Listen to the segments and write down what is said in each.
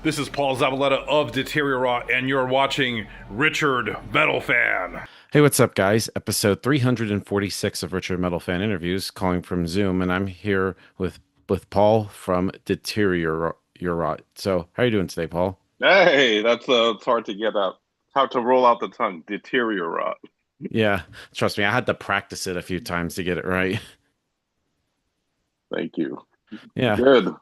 This is Paul Zavaleta of Deteriorot, and you're watching RichardMetalFan. Hey, what's up, guys? Episode 346 of Richard Metal Fan Interviews, calling from Zoom, and I'm here with Paul from Deteriorot. So, how are you doing today, Paul? Hey, that's it's hard to get out. It's hard to roll out the tongue. Deteriorot. Yeah, trust me, I had to practice it a few times to get it right. Thank you. Yeah, Good.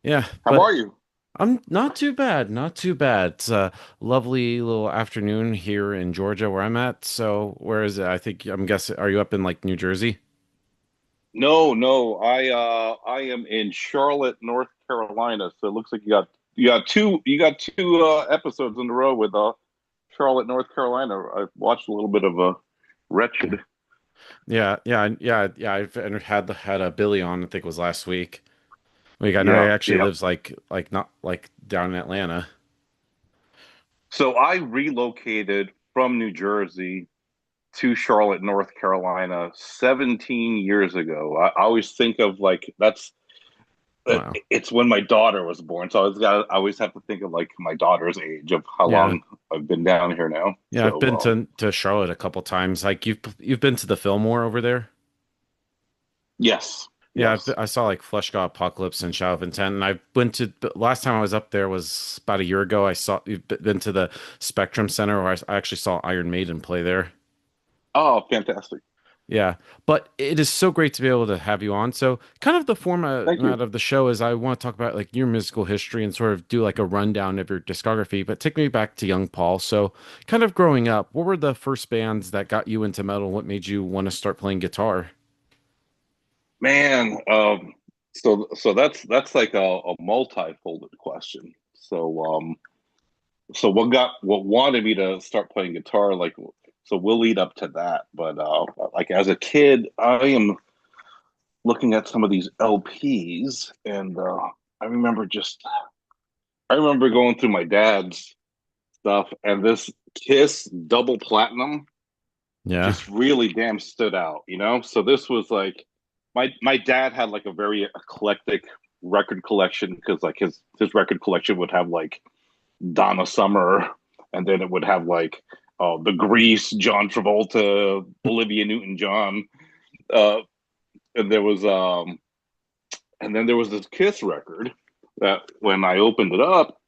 yeah, How but are you? I'm not too bad, not too bad. It's a lovely little afternoon here in Georgia where I'm at. So, where is it? I'm guessing, are you up in like New Jersey? No, no. I am in Charlotte, North Carolina. So it looks like you got two episodes in a row with Charlotte, North Carolina. I've watched a little bit of Wretched. Yeah. I've had a Billy on. I think it was last week. I know he Yeah, actually yeah. lives like not like down in Atlanta. So I relocated from New Jersey to Charlotte, North Carolina 17 years ago. I always think of like that's Wow. it's when my daughter was born. So I always have to think of like my daughter's age of how Yeah. long I've been down here now. Yeah, I've been So to Charlotte a couple times. Like you've been to the Fillmore over there? yes, Yeah, yes. I saw like Flesh God Apocalypse and Shadow of Intent, and I went to the last time I was up there was about a year ago. You've been to the Spectrum Center where I actually saw Iron Maiden play there. Oh, fantastic. Yeah, but it is so great to be able to have you on. So, kind of the format Thank you. of the show is I want to talk about like your musical history and sort of do like a rundown of your discography, but take me back to young Paul. So, kind of growing up, what were the first bands that got you into metal? What made you want to start playing guitar? Man, so that's like a multi-folded question. So what wanted me to start playing guitar, like, so we'll lead up to that. But like as a kid, I am looking at some of these LPs, and I remember just I remember going through my dad's stuff, and this Kiss double platinum Yeah. just really damn stood out, you know? So this was like my dad had like a very eclectic record collection because like his record collection would have like Donna Summer, and then it would have like the Grease, John Travolta, Olivia Newton-John, uh, and then there was this Kiss record that when I opened it up,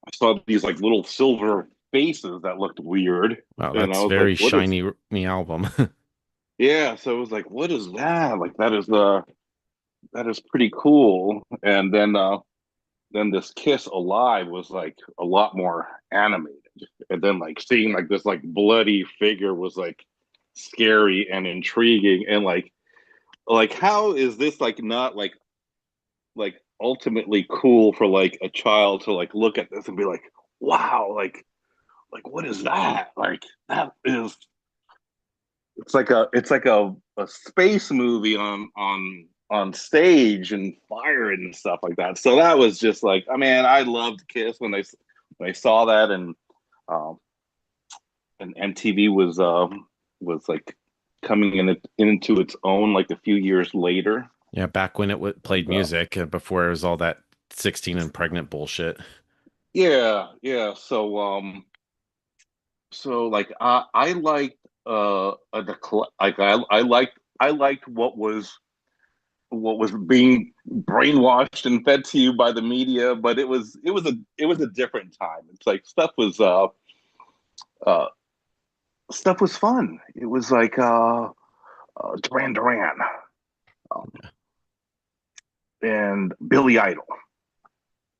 I saw these like little silver faces that looked weird, Wow, and I that's was like, very "What is?" shiny me album. Yeah, so it was like, "What is that?" Like that is pretty cool. And then this Kiss Alive was like a lot more animated, and then like seeing like this like bloody figure was like scary and intriguing, and like how is this like not like ultimately cool for like a child to like look at this and be like, wow, like what is that? Like that is it's like a space movie on stage and fire and stuff like that. So that was just like, I mean, I loved Kiss when I saw that, um and MTV was like coming into its own like a few years later. Yeah, back when it played Uh, music before it was all that 16 and pregnant bullshit. yeah, yeah. So like I liked I liked what was being brainwashed and fed to you by the media, but it was a different time. It's like uh stuff was fun. It was like Duran Duran, um, and Billy Idol,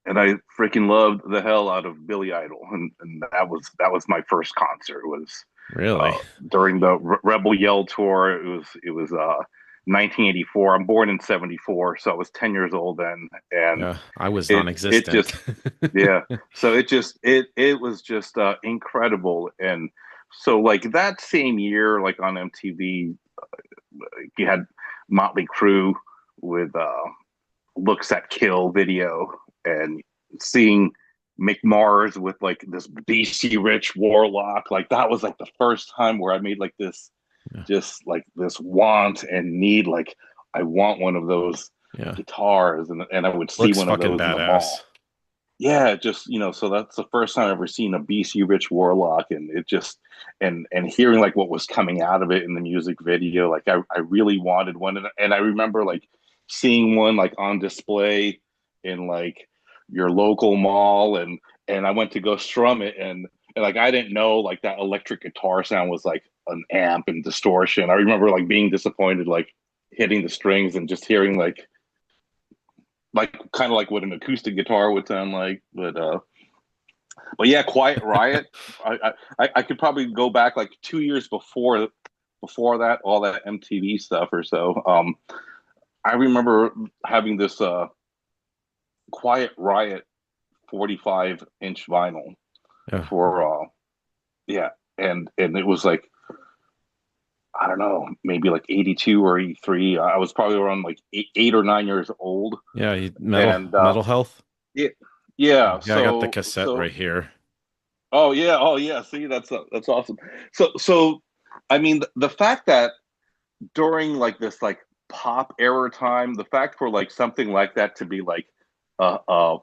and I freaking loved the hell out of Billy Idol, and that was my first concert. Was Really? uh, during the Rebel Yell tour. It was 1984. I'm born in '74, so I was 10 years old then, and Yeah, I was it non-existent. just yeah. So it was just incredible, and so like that same year, like on MTV, you had Motley Crue with "Looks That Kill" video, and seeing McMars with like this BC Rich Warlock, like that was like the first time where I made like this Yeah, just like this want and need, like I want one of those yeah. guitars, and I would see Looks one of fucking those in the badass. mall. yeah, just so that's the first time I've ever seen a BC Rich Warlock, and it just and hearing like what was coming out of it in the music video, like I really wanted one, and I remember like seeing one like on display in like your local mall, and I went to go strum it, and like I didn't know like that electric guitar sound was like an amp and distortion. I remember like being disappointed, like hitting the strings and just hearing like kind of like what an acoustic guitar would sound like. But yeah, Quiet Riot. I could probably go back like 2 years before that, all that MTV stuff or so. I remember having this Quiet Riot 45-inch vinyl Yeah. for yeah, and it was like I don't know, maybe like 82 or 83. I was probably around like 8 or 9 years old, Yeah, and metal health. yeah, yeah. Yeah, I got the So cassette right here. oh yeah. See, that's awesome. So I mean, the fact that during like this like pop era time, the fact for like something like that to be like uh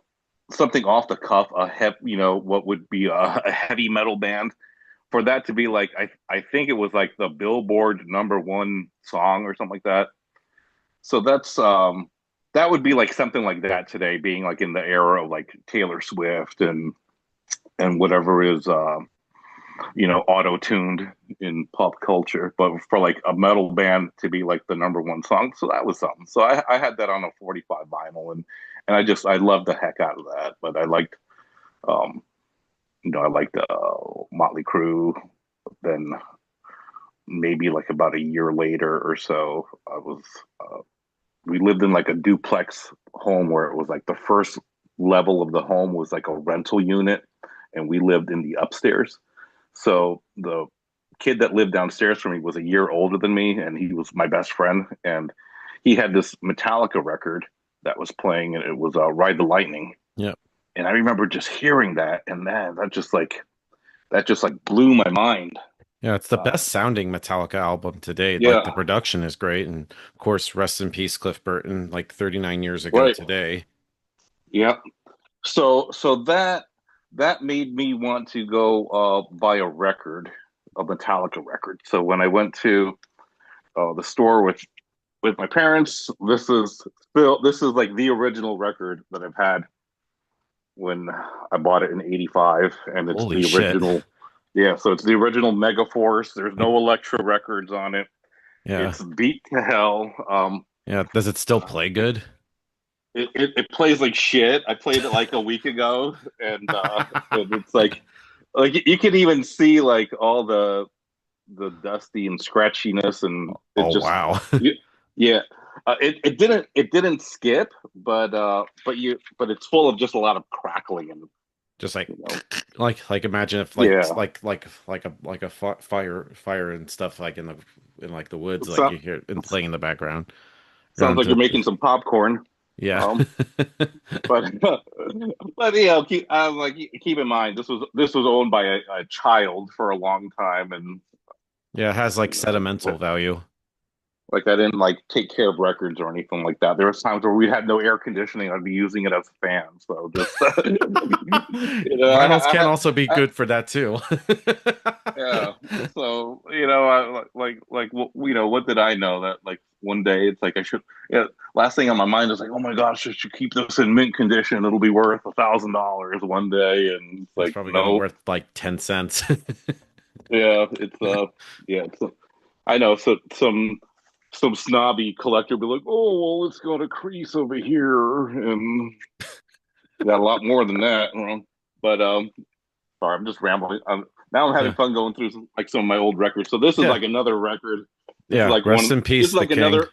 something off the cuff, what would be a heavy metal band, for that to be like I think it was like the Billboard #1 song or something like that. So that would be like something like that today, being like in the era of like Taylor Swift and whatever is auto tuned in pop culture. But for like a metal band to be like the #1 song, so that was something. So I had that on a 45 vinyl, and I loved the heck out of that. But I liked um I liked Motley Crue. Then maybe like about a year later or so, I was we lived in like a duplex home where it was like the first level of the home was like a rental unit, and we lived in the upstairs. So the kid that lived downstairs from me was a year older than me, and he was my best friend. And he had this Metallica record that was playing, and it was Ride the Lightning. Yeah. And I remember just hearing that, and that just like blew my mind. Yeah, it's the Uh, best sounding Metallica album to date. Like the yeah, production is great, and of course, rest in peace, Cliff Burton, like 39 years ago right. today. Yeah. So that made me want to go buy a Metallica record. So when I went to the store with my parents, this is like the original record that I've had when I bought it in '85, and it's Holy the shit. original. Yeah, so it's the original Megaforce. There's no Elektra records on it. Yeah. It's beat to hell. Yeah. Does it still play good? It plays like shit. I played it like a week ago, and it's like you can even see like all the dusty and scratchiness, and it Oh, just wow. yeah. It didn't skip, but it's full of just a lot of crackling and Just like you know like imagine if yeah. like a fire and stuff like in like the woods, like So, you hear and playing in the background. sounds like you're Just, making some popcorn. yeah. Um, but but keep in mind this was owned by a child for a long time, and Yeah, it has like you know sentimental value. like I didn't like take care of records or anything like that. There was times where we had no air conditioning. I'd be using it as a fan. So just Vinyls can I, also be I, good for that too. yeah. So what did I know that like one day it's like I should. Yeah. Last thing on my mind is like, oh my gosh, I should keep this in mint condition. It'll be worth $1,000 one day, and it's It's like probably gonna no. worth like 10 cents. Yeah. Yeah. I know. So some snobby collector will be like, oh, well, it's got a crease over here, and got a lot more than that. But sorry, I'm just rambling. Now I'm having Yeah. fun going through some of my old records. So this is Yeah. like another record. This is Yeah. like Rest one. in This peace, is the like king. another.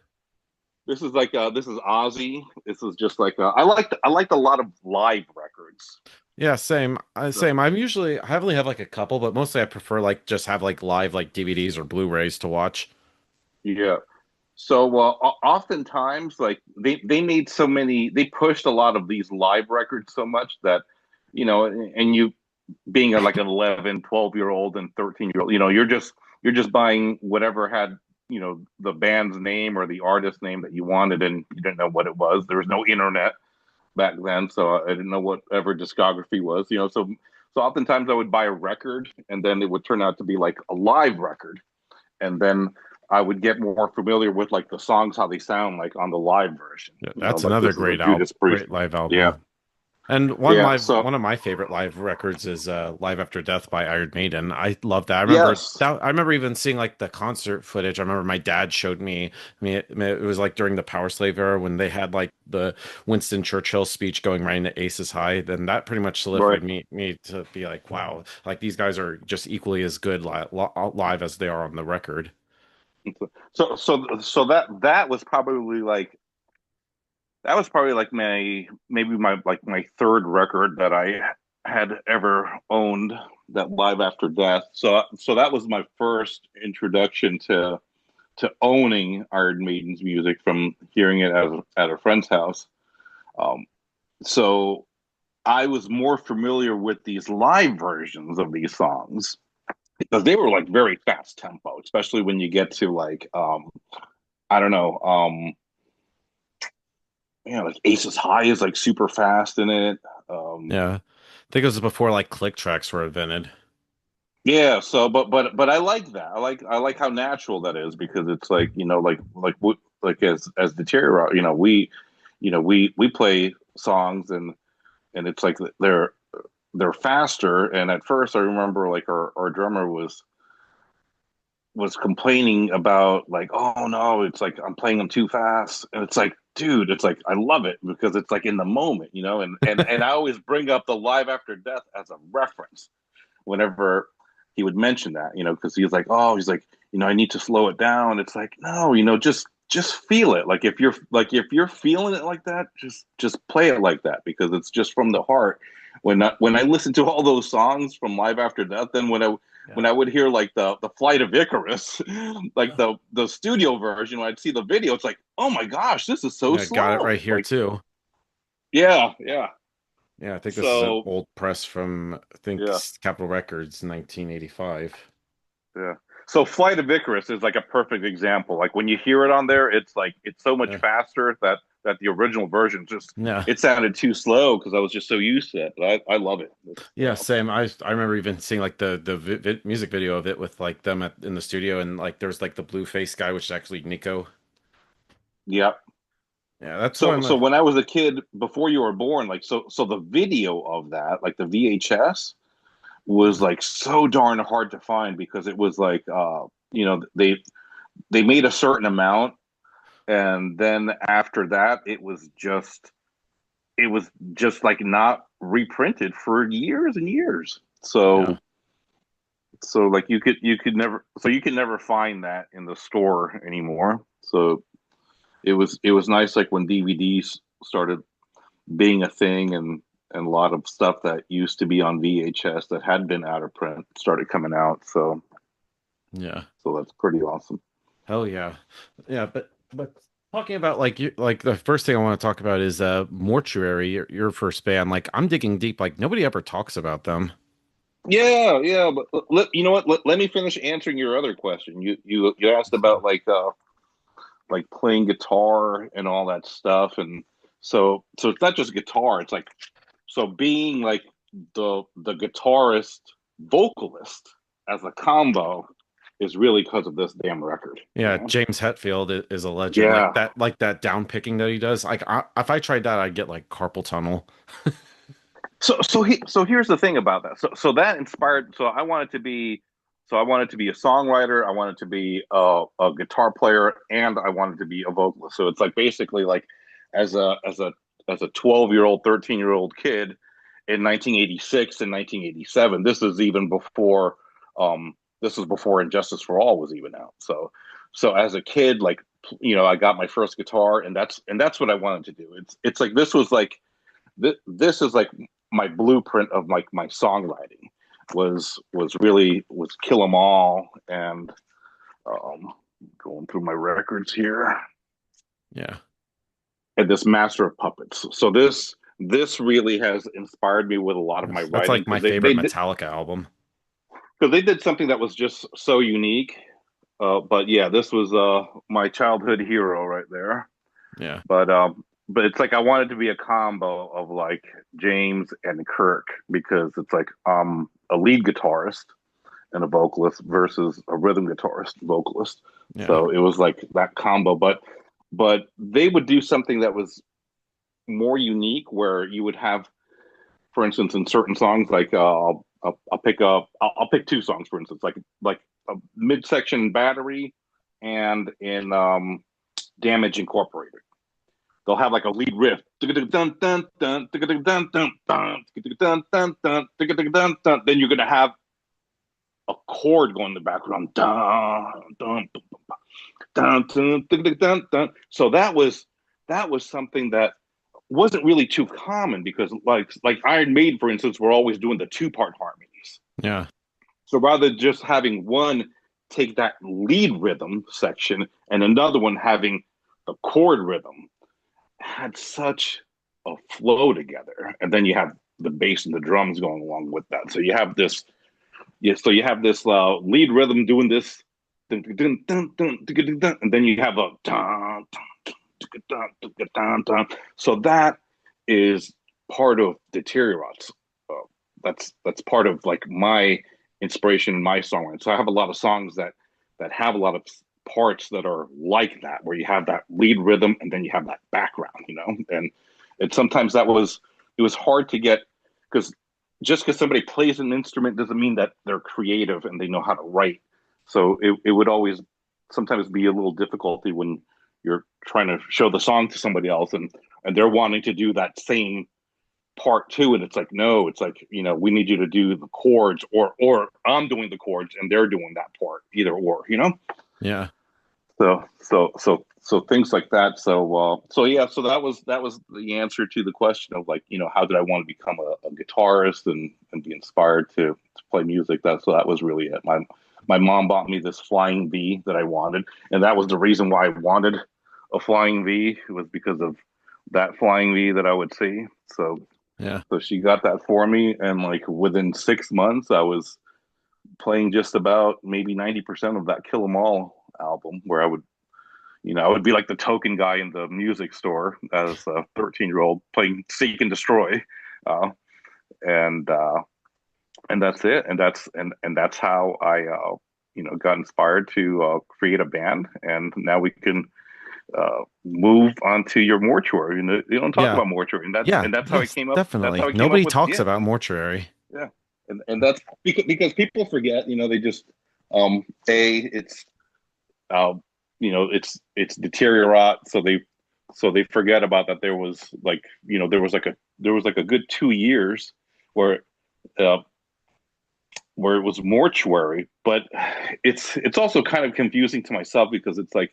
Ozzy. This is just like I liked a lot of live records. Yeah, same. So, Same. I only have like a couple, but mostly I prefer like just have like live like DVDs or Blu-rays to watch. yeah. So oftentimes, like they made so many, they pushed a lot of these live records so much that, and you being like an 11, 12-year old and 13-year old, you're just buying whatever had, the band's name or the artist name that you wanted, and you didn't know what it was. There was no internet. back then, so I didn't know whatever discography was. So oftentimes I would buy a record, and then it would turn out to be like a live record, and then I would get more familiar with like the songs, how they sound like on the live version. Yeah, You know, that's like another this is a great Judas album, Priest. great live Yeah, album. And yeah. So one of my favorite live records is Live After Death by Iron Maiden. I love that. yes, I remember even seeing like the concert footage. I remember my dad showed me. I mean, it was like during the Power Slave era when they had like the Winston Churchill speech going right into Aces High. Then that pretty much right. solidified me to be like, wow, like these guys are just equally as good live as they are on the record. So that was probably like my third record that I had ever owned, that Live After Death. So that was my first introduction to owning Iron Maiden's music, from hearing it at a friend's house. Um, so I was more familiar with these live versions of these songs because they were like very fast tempo, especially when you get to like I don't know, like Aces High is like super fast in it. Yeah, I think it was before like click tracks were invented. Yeah, so but I like that. I like how natural that is, because it's like, like as Deteriorot, we play songs, and it's like they're faster. And at first I remember like our drummer was complaining about like, oh no, it's like I'm playing them too fast. And it's like, dude, it's like I love it because it's like in the moment, and I always bring up the Live After Death as a reference whenever he would mention that, because he's like, I need to slow it down. It's like, no, just feel it. Like if you're feeling it like that, just play it like that, because it's just from the heart. When I listen to all those songs from Live After Death, then when I would hear like the Flight of Icarus, like the studio version, when I'd see the video, it's like, oh my gosh, this is so Yeah, got it slow. right here Like, too. yeah, yeah. Yeah, I think this is an So old press from I think yeah. Capitol Records, 1985. Yeah. So Flight of Icarus is like a perfect example. Like when you hear it on there, it's like it's so much Yeah, faster that the original version just yeah, it sounded too slow because I was just so used to it. But I love it. yeah. Same. I remember even seeing like the music video of it with like them in the studio, and like there's like the blue face guy, which is actually Nico. Yeah. Yeah, that's So one. so when I was a kid before you were born, like so the video of that, like the VHS, was like so darn hard to find, because it was like they made a certain amount, and then after that it was just like not reprinted for years and years. Yeah, So like you could never find that in the store anymore. So it was nice, like when DVDs started being a thing, and a lot of stuff that used to be on VHS that had been out of print started coming out. yeah. So that's pretty awesome. Hell yeah, yeah. But talking about like like the first thing I want to talk about is Mortuary, your first band. Like I'm digging deep. Like nobody ever talks about them. Yeah, yeah, but you know what? Let me finish answering your other question. You asked about like playing guitar and all that stuff, and so it's not just guitar. It's like, so being like the guitarist vocalist as a combo is really because of this damn record. Yeah, James Hetfield is a legend. Yeah. Like that down picking that he does. Like if I tried that, I'd get like carpal tunnel. So here's the thing about that. So that inspired. So I wanted to be a songwriter. I wanted to be a guitar player, and I wanted to be a vocalist. So it's like basically like as a 12-year-old, 13-year-old kid in 1986 and 1987. This was before Injustice for All was even out. So as a kid, like, I got my first guitar, and that's what I wanted to do. It's like this is like my blueprint of like my songwriting was Kill 'Em All, and going through my records here, Yeah. and this Master of Puppets. So this really has inspired me with a lot of my That's writing, like my because they favorite they did, Metallica album. because they did something that was just so unique. But yeah, this was my childhood hero right there. Yeah. But but it's like I wanted to be a combo of like James and Kirk because it's like a lead guitarist and a vocalist versus a rhythm guitarist vocalist. Yeah. So it was like that combo, but they would do something that was more unique where you would have, for instance, in certain songs, like I'll pick up I'll pick two songs, for instance, like a midsection Battery and in Damage Incorporated. They'll have like a lead riff. Then you're gonna have a chord going in the background. So that was something that wasn't really too common because like Iron Maiden, for instance, were always doing the two-part harmonies. Yeah. So rather than just having one take that lead rhythm section and another one having the chord rhythm, had such a flow together. And then you have the bass and the drums going along with that. So you have this, yeah. So you have this lead rhythm doing this, and then you have a so that is part of Deteriorot's. That's part of like my inspiration in my songwriting. So I have a lot of songs that have a lot of parts that are like that, where you have that lead rhythm and then you have that background, and sometimes it was hard to get because just because somebody plays an instrument doesn't mean that they're creative and they know how to write. So it would always sometimes be a little difficulty when you're trying to show the song to somebody else and they're wanting to do that same part too, and it's like, no, it's like, we need you to do the chords, or I'm doing the chords and they're doing that part, either or. Yeah. So things like that. So yeah, so that was the answer to the question of like, how did I want to become a guitarist and be inspired to play music. That was really it. My mom bought me this flying V that I wanted, and that was the reason why I wanted a flying V. It was because of that flying V that I would see. So Yeah. so she got that for me, and like within 6 months, I was playing just about maybe 90% of that Kill 'Em All album, where I would be like the token guy in the music store as a 13-year-old playing Seek and Destroy, uh, and that's it, and that's how I got inspired to create a band, and now we can move on to your mortuary. You don't talk Yeah. about mortuary, and that's Yeah. and that's how I Yes, came up. That's how definitely. I came up Nobody with, talks yeah, about mortuary. yeah, and that's because people forget. They just it's uh, it's Deteriorot, so they forget about that. There was like there was like a good 2 years where uh, where it was mortuary, but it's also kind of confusing to myself because it's like,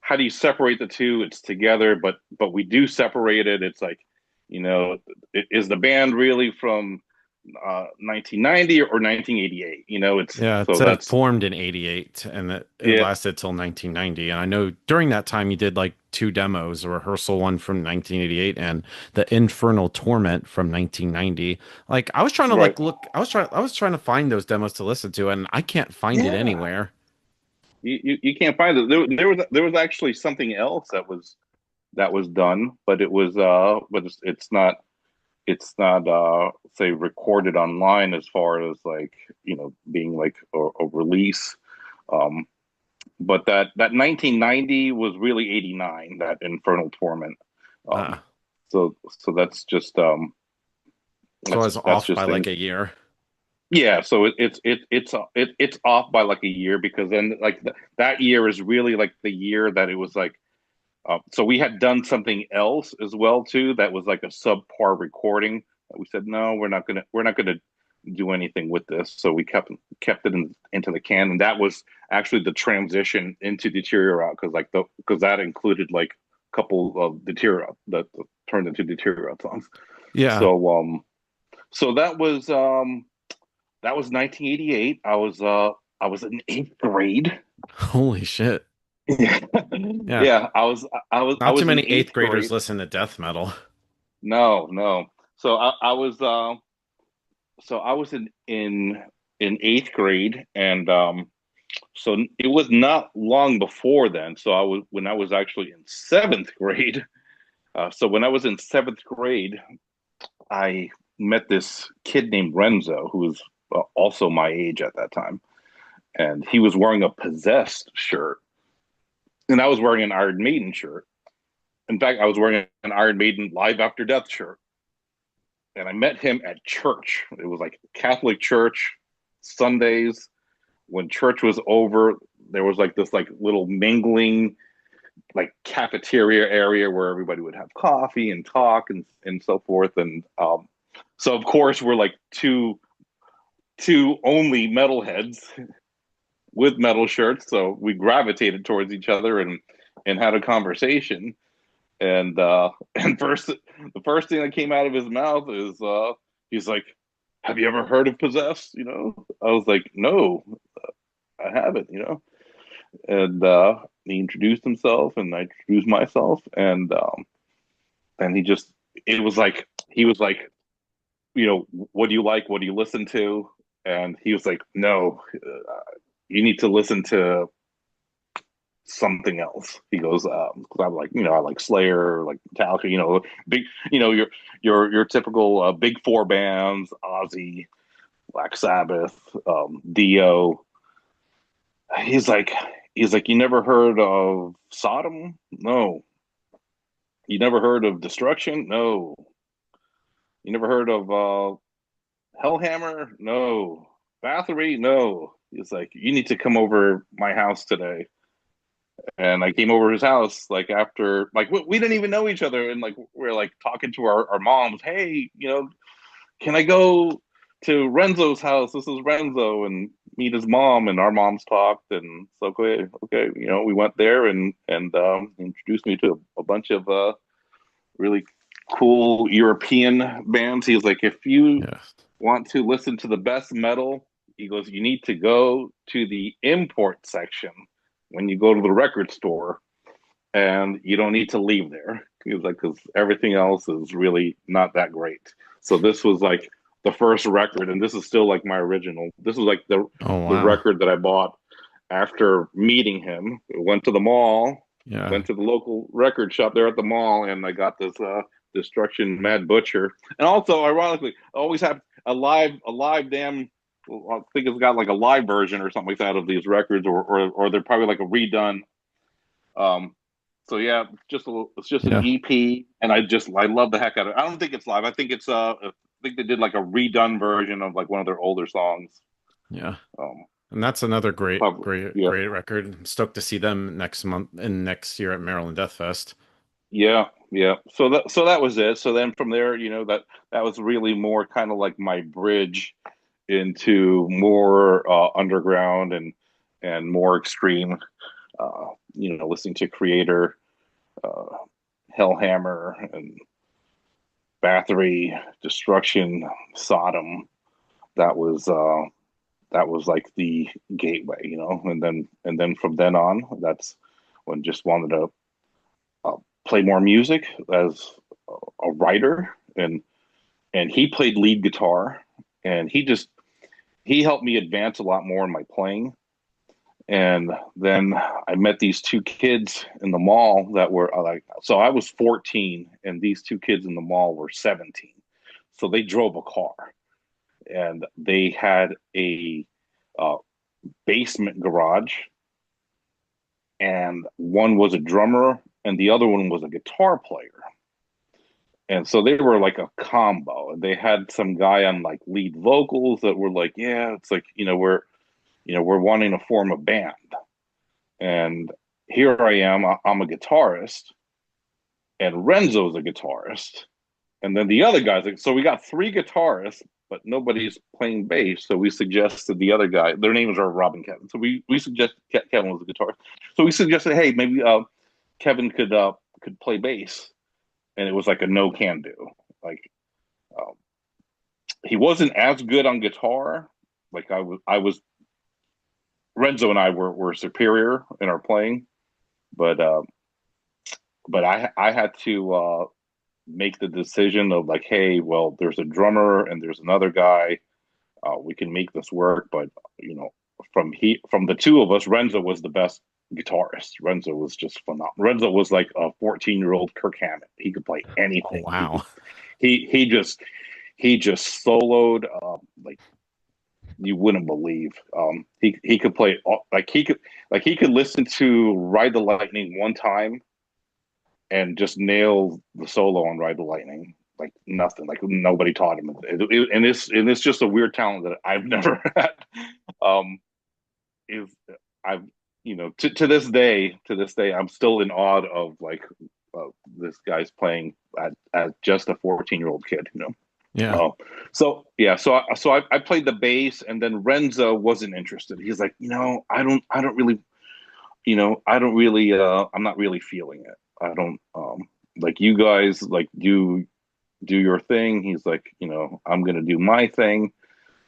how do you separate the two? It's together, but we do separate it. It's like, you know, is the band really from 1990 or 1988? It's Yeah, so it's that's formed in '88 and it yeah, lasted till 1990. And I know during that time you did like two demos, a rehearsal one from 1988 and the Infernal Torment from 1990. Like I was trying to right. like look, I was trying to find those demos to listen to and I can't find it Yeah, anywhere. you can't find it. There was actually something else that was done, but it's not say recorded online as far as like being like a release. Um, but that 1990 was really 89, that Infernal Torment. Um, Ah, so that's just so I was that's off by just like things. a year. Yeah, so it's off by like a year, because then like that year is really like the year that it was like. So we had done something else as well too that was like a subpar recording. We said no, we're not gonna do anything with this. So we kept it into the can, and that was actually the transition into Deteriorot, because that included like a couple of Deteriorot that turned into Deteriorot songs. Yeah. So that was 1988. I was in eighth grade. Holy shit. Yeah, Yeah. yeah. I Not too was in many eighth eighth graders grade. listen to death metal. No, no. So I was in eighth grade, and so it was not long before then. So I was when I was actually in seventh grade. So when I was in seventh grade, I met this kid named Renzo, who was also my age at that time, and he was wearing a Possessed shirt, and I was wearing an Iron Maiden shirt. In fact, I was wearing an Iron Maiden Live After Death shirt, and I met him at church. It was like Catholic church Sundays. When church was over, there was like this like little mingling like cafeteria area where everybody would have coffee and talk and so forth. And so of course we're like two only metalheads with metal shirts, so we gravitated towards each other and had a conversation. And the first thing that came out of his mouth is he's like, "Have you ever heard of Possessed?" You know, I was like, "No, I haven't." You know, and he introduced himself, and I introduced myself, and he just it was like he was like, you know, what do you like? What do you listen to? And he was like, "No, you need to listen to something else." He goes, "Cause I'm like, you know, I like Slayer, like Metallica, you know, big, you know, your typical big four bands, Ozzy, Black Sabbath, Dio." He's like, you never heard of Sodom? No. You never heard of Destruction? No. You never heard of Hellhammer? No. Bathory? No. He's like, you need to come over my house today. And I came over his house like after like we didn't even know each other, and like we're like talking to our moms. Hey, you know, can I go to Renzo's house? This is Renzo, and meet his mom. And our moms talked, and so okay, you know, we went there and introduced me to a bunch of really cool European bands. He was like, if you Yes. want to listen to the best metal, he goes, you need to go to the import section when you go to the record store, and you don't need to leave there. He was like, because everything else is really not that great. So this was like the first record, and this is still like my original. This was like Oh the wow. record that I bought after meeting him. Went to the mall, Yeah. went to the local record shop there at the mall, and I got this Destruction Mad Butcher. And also, ironically, I always have a live damn. I think it's got like a live version or something like that of these records, or they're probably like a redone. Um, so yeah, it's just an Yeah. EP, and I love the heck out of it. I don't think it's live. I think they did like a redone version of like one of their older songs. Yeah. Um, And that's another yeah, great record. I'm stoked to see them next month and next year at Maryland Death Fest. yeah. So that was it. So then from there, you know, that was really more kind of like my bridge into more underground and more extreme. You know, listening to Creator, uh, Hellhammer, and Bathory, Destruction, Sodom. That was uh, that was like the gateway, you know. And then from then on, that's when just wanted to uh, play more music as a writer, and he played lead guitar, and he helped me advance a lot more in my playing. And then I met these two kids in the mall that were like, so I was 14, and these two kids in the mall were 17. So they drove a car, and they had a uh, basement garage, and one was a drummer, and the other one was a guitar player. And so they were like a combo. And they had some guy on like lead vocals that were like, yeah, it's like, we're wanting to form a band. And here I am, I'm a guitarist, and Renzo's a guitarist. And then the other guys, like, so we got three guitarists, but nobody's playing bass. So we suggested the other guy, their names are Rob and Kevin. So we suggested Kevin was a guitarist. So we suggested, hey, maybe Kevin could play bass. And it was like a no can do. Like um, he wasn't as good on guitar. Like I was Renzo and I were superior in our playing, but I had to make the decision of like, hey, well, there's a drummer and there's another guy. We can make this work, but you know, from the two of us, Renzo was the best guitarist. Renzo was just phenomenal. Renzo was like a 14-year-old Kirk Hammett. He could play Oh anything. wow. He just soloed like you wouldn't believe. He could play he could listen to Ride the Lightning one time and just nail the solo on Ride the Lightning like nothing. Like nobody taught him. And it's just a weird talent that I've never had. Um, is I've to this day I'm still in awe of like this guy's playing at just a 14-year-old kid. Yeah. Oh, so yeah, I played the bass, and then Renzo wasn't interested. He's like, I don't really, I'm not really feeling it. I don't like you guys like do your thing. He's like, I'm gonna do my thing.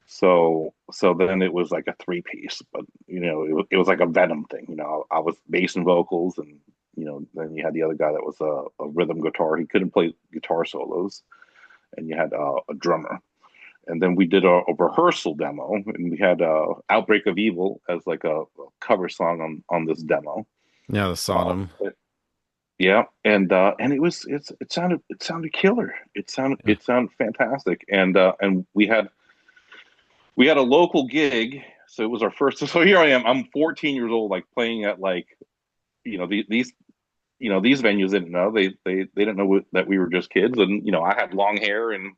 So then it was like a three piece, but it was like a Venom thing. I was bass and vocals, and then you had the other guy that was a rhythm guitar. He couldn't play guitar solos, and you had a drummer. And then we did a rehearsal demo, and we had "Outbreak of Evil" as like a cover song on this demo. Yeah, the Sodom. Yeah, and it sounded killer. Yeah. It sounded fantastic, and we had a local gig, so it was our first. So here I am. I'm 14 years old, like playing at like these these venues didn't know they didn't know that we were just kids, and I had long hair, and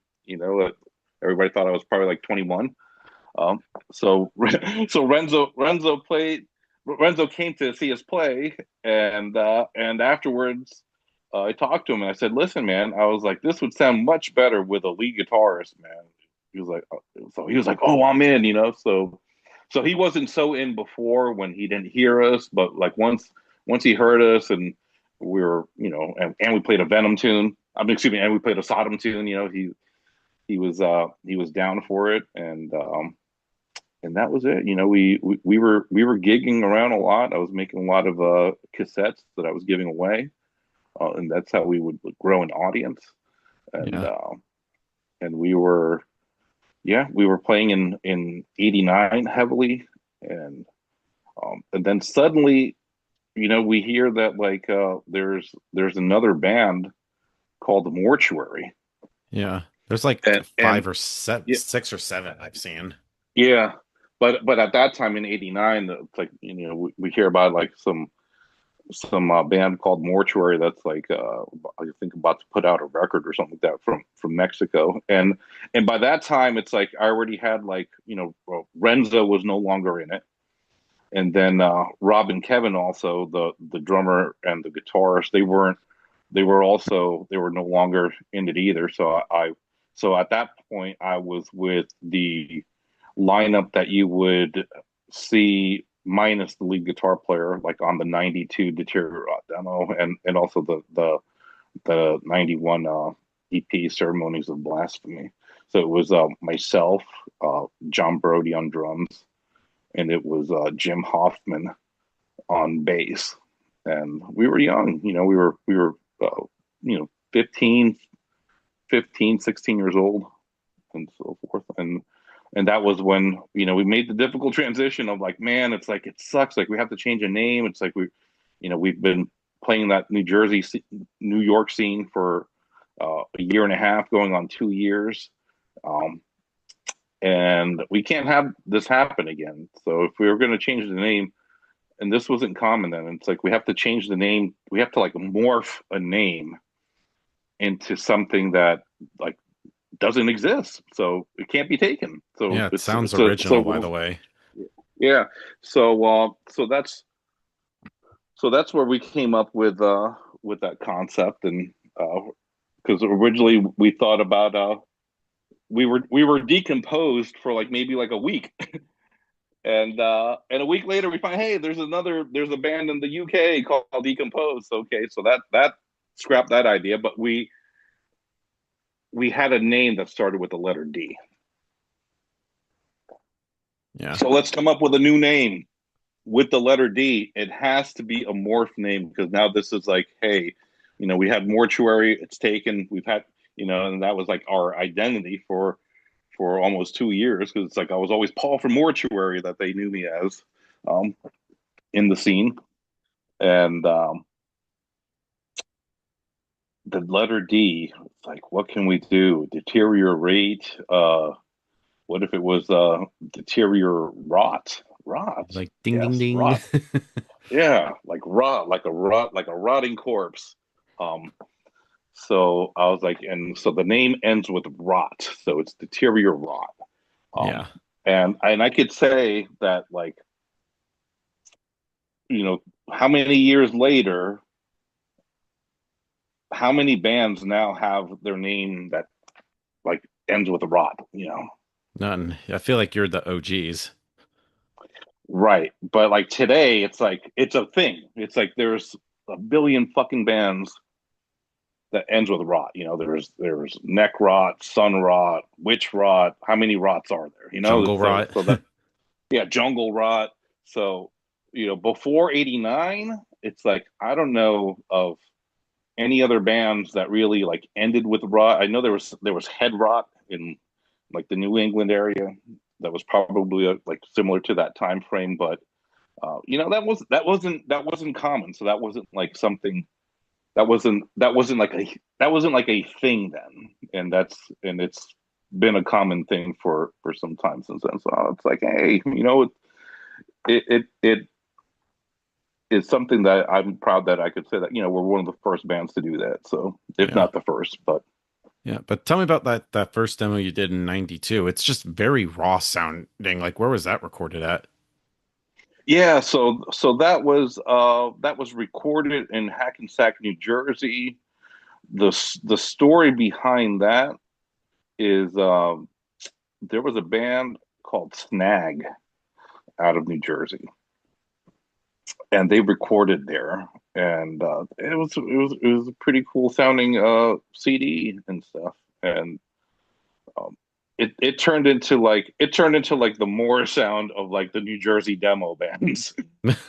everybody thought I was probably like 21. Um, so so Renzo came to see us play, and afterwards I talked to him and I said, "Listen, man, I was like, this would sound much better with a lead guitarist, man." He was like, "Oh, I'm in," So he wasn't so in before when he didn't hear us, but like once he heard us and we were, and we played a Venom tune. I mean, excuse me, and we played a Sodom tune. He was down for it, and that was it. We were gigging around a lot. I was making a lot of cassettes that I was giving away, and that's how we would grow an audience. And Yeah. and we were playing in '89 heavily, and then suddenly, we hear that like there's another band called the Mortuary, Yeah. There's like and five or seven, yeah, 6 or 7 I've seen. yeah, but at that time in '89, it's like we hear about like some band called Mortuary that's like I think about to put out a record or something like that from Mexico, and by that time it's like I already had like Renzo was no longer in it, and then Rob and Kevin also the drummer and the guitarist they were no longer in it either. So at that point I was with the lineup that you would see minus the lead guitar player, like on the '92 Deteriorot demo, and also the '91 EP Ceremonies of Blasphemy. So it was myself, John Brody on drums, and it was Jim Hoffman on bass. And we were young, we were 15, 16 years old, and so forth. And that was when we made the difficult transition of like, man, it's like it sucks, like we have to change a name. It's like we've been playing that New York scene for a year and a half, going on 2 years, and we can't have this happen again. So if we were going to change the name, and this wasn't common then, it's like we have to change the name. We have to like morph a name into something that like doesn't exist, so it can't be taken. So Yeah, it it's sounds it's a original, by so the way. yeah. So that's where we came up with that concept, and because originally we thought about we were decomposed for like maybe like a week, and a week later we find, hey, there's a band in the UK called Decomposed. Okay, so that scrapped that idea, but we had a name that started with the letter D. Yeah. So let's come up with a new name with the letter D. It has to be a morph name, because now this is like, hey, we had Mortuary, it's taken. We've had, and that was like our identity for almost 2 years, because it's like I was always Paul from Mortuary that they knew me as, in the scene. and the letter D. It's like, what can we do? Deteriorate. What if it was deteriorot? Rot. Like ding ding Yes, ding. rot. Yeah, like rot, like a rotting corpse. Um, so I was like, and so the name ends with rot, so it's Deteriorot. Um, Yeah. and I could say that, like, how many years later, how many bands now have their name that like ends with rot? None. I feel like you're the OGs. Right. But like today, it's like it's a thing. It's like there's a billion fucking bands that ends with rot. There's neck rot, sun rot, witch rot. How many rots are there? Jungle So rot. so that yeah, jungle rot. So before '89, it's like I don't know of any other bands that really like ended with rot. I know there was head rot in like the New England area that was probably like similar to that time frame, but that wasn't common. So that wasn't like something that wasn't like a thing then, and it's been a common thing for some time since then. So it's like, hey, it is something that I'm proud that I could say that we're one of the first bands to do that. So if Yeah. not the first, but Yeah. But tell me about that first demo you did in 92. It's just very raw sounding. Like where was that recorded at? yeah. So that was recorded in Hackensack, New Jersey. The story behind that is there was a band called Snag out of New Jersey, and they recorded there, and it was a pretty cool sounding CD and stuff, and um, it turned into like the more sound of like the New Jersey demo bands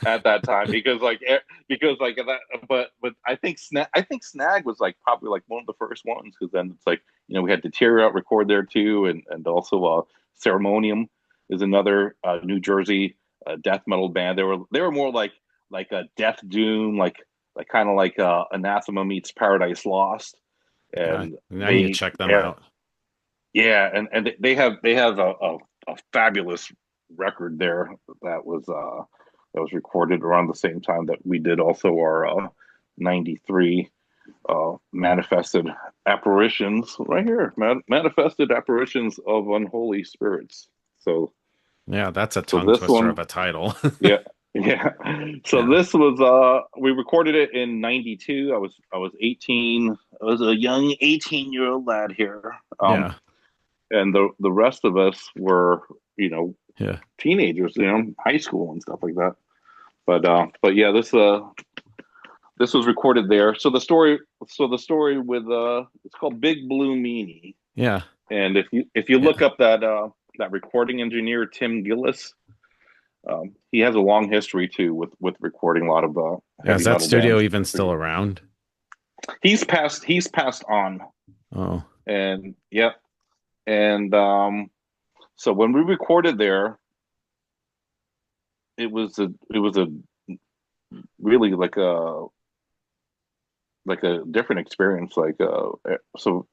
at that time because that, but I think Snag was like probably like one of the first ones, because then it's like we had Deteriorot record there too, and also Ceremonium is another New Jersey death metal band. They were more like a Death Doom, like kind of like Anathema meets Paradise Lost, and I need to check them out. yeah, and they have a fabulous record there that was recorded around the same time that we did also our '93 manifested apparitions right here, manifested apparitions of unholy spirits. So Yeah, that's a so tongue this twister of one, a title. yeah, yeah. So Yeah. this was we recorded it in '92. I was 18. I was a young 18-year-old lad here. Yeah. And the rest of us were Yeah. teenagers, high school and stuff like that. But yeah, this was recorded there. So the story with it's called Big Blue Meanie. Yeah. And if you look Yeah. up that recording engineer Tim Gillis, he has a long history too with recording a lot of Yeah. Is heavy that metal studio bands. even still around? He's passed on. Oh, And yep. And so when we recorded there, it was a really like a different experience. So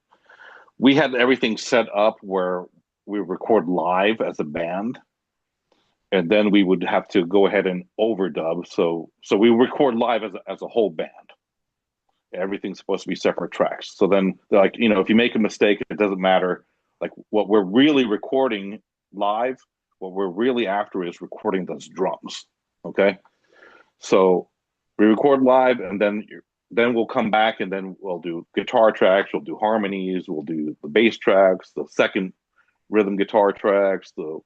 we had everything set up where we record live as a band, and then we would have to go ahead and overdub. So we record live as a whole band. Everything's supposed to be separate tracks. So then, like, if you make a mistake, it doesn't matter. Like, what we're really recording live, what we're really after is recording those drums. Okay. So we record live, and then we'll come back, and then we'll do guitar tracks, we'll do harmonies, we'll do the bass tracks, the second rhythm guitar tracks, the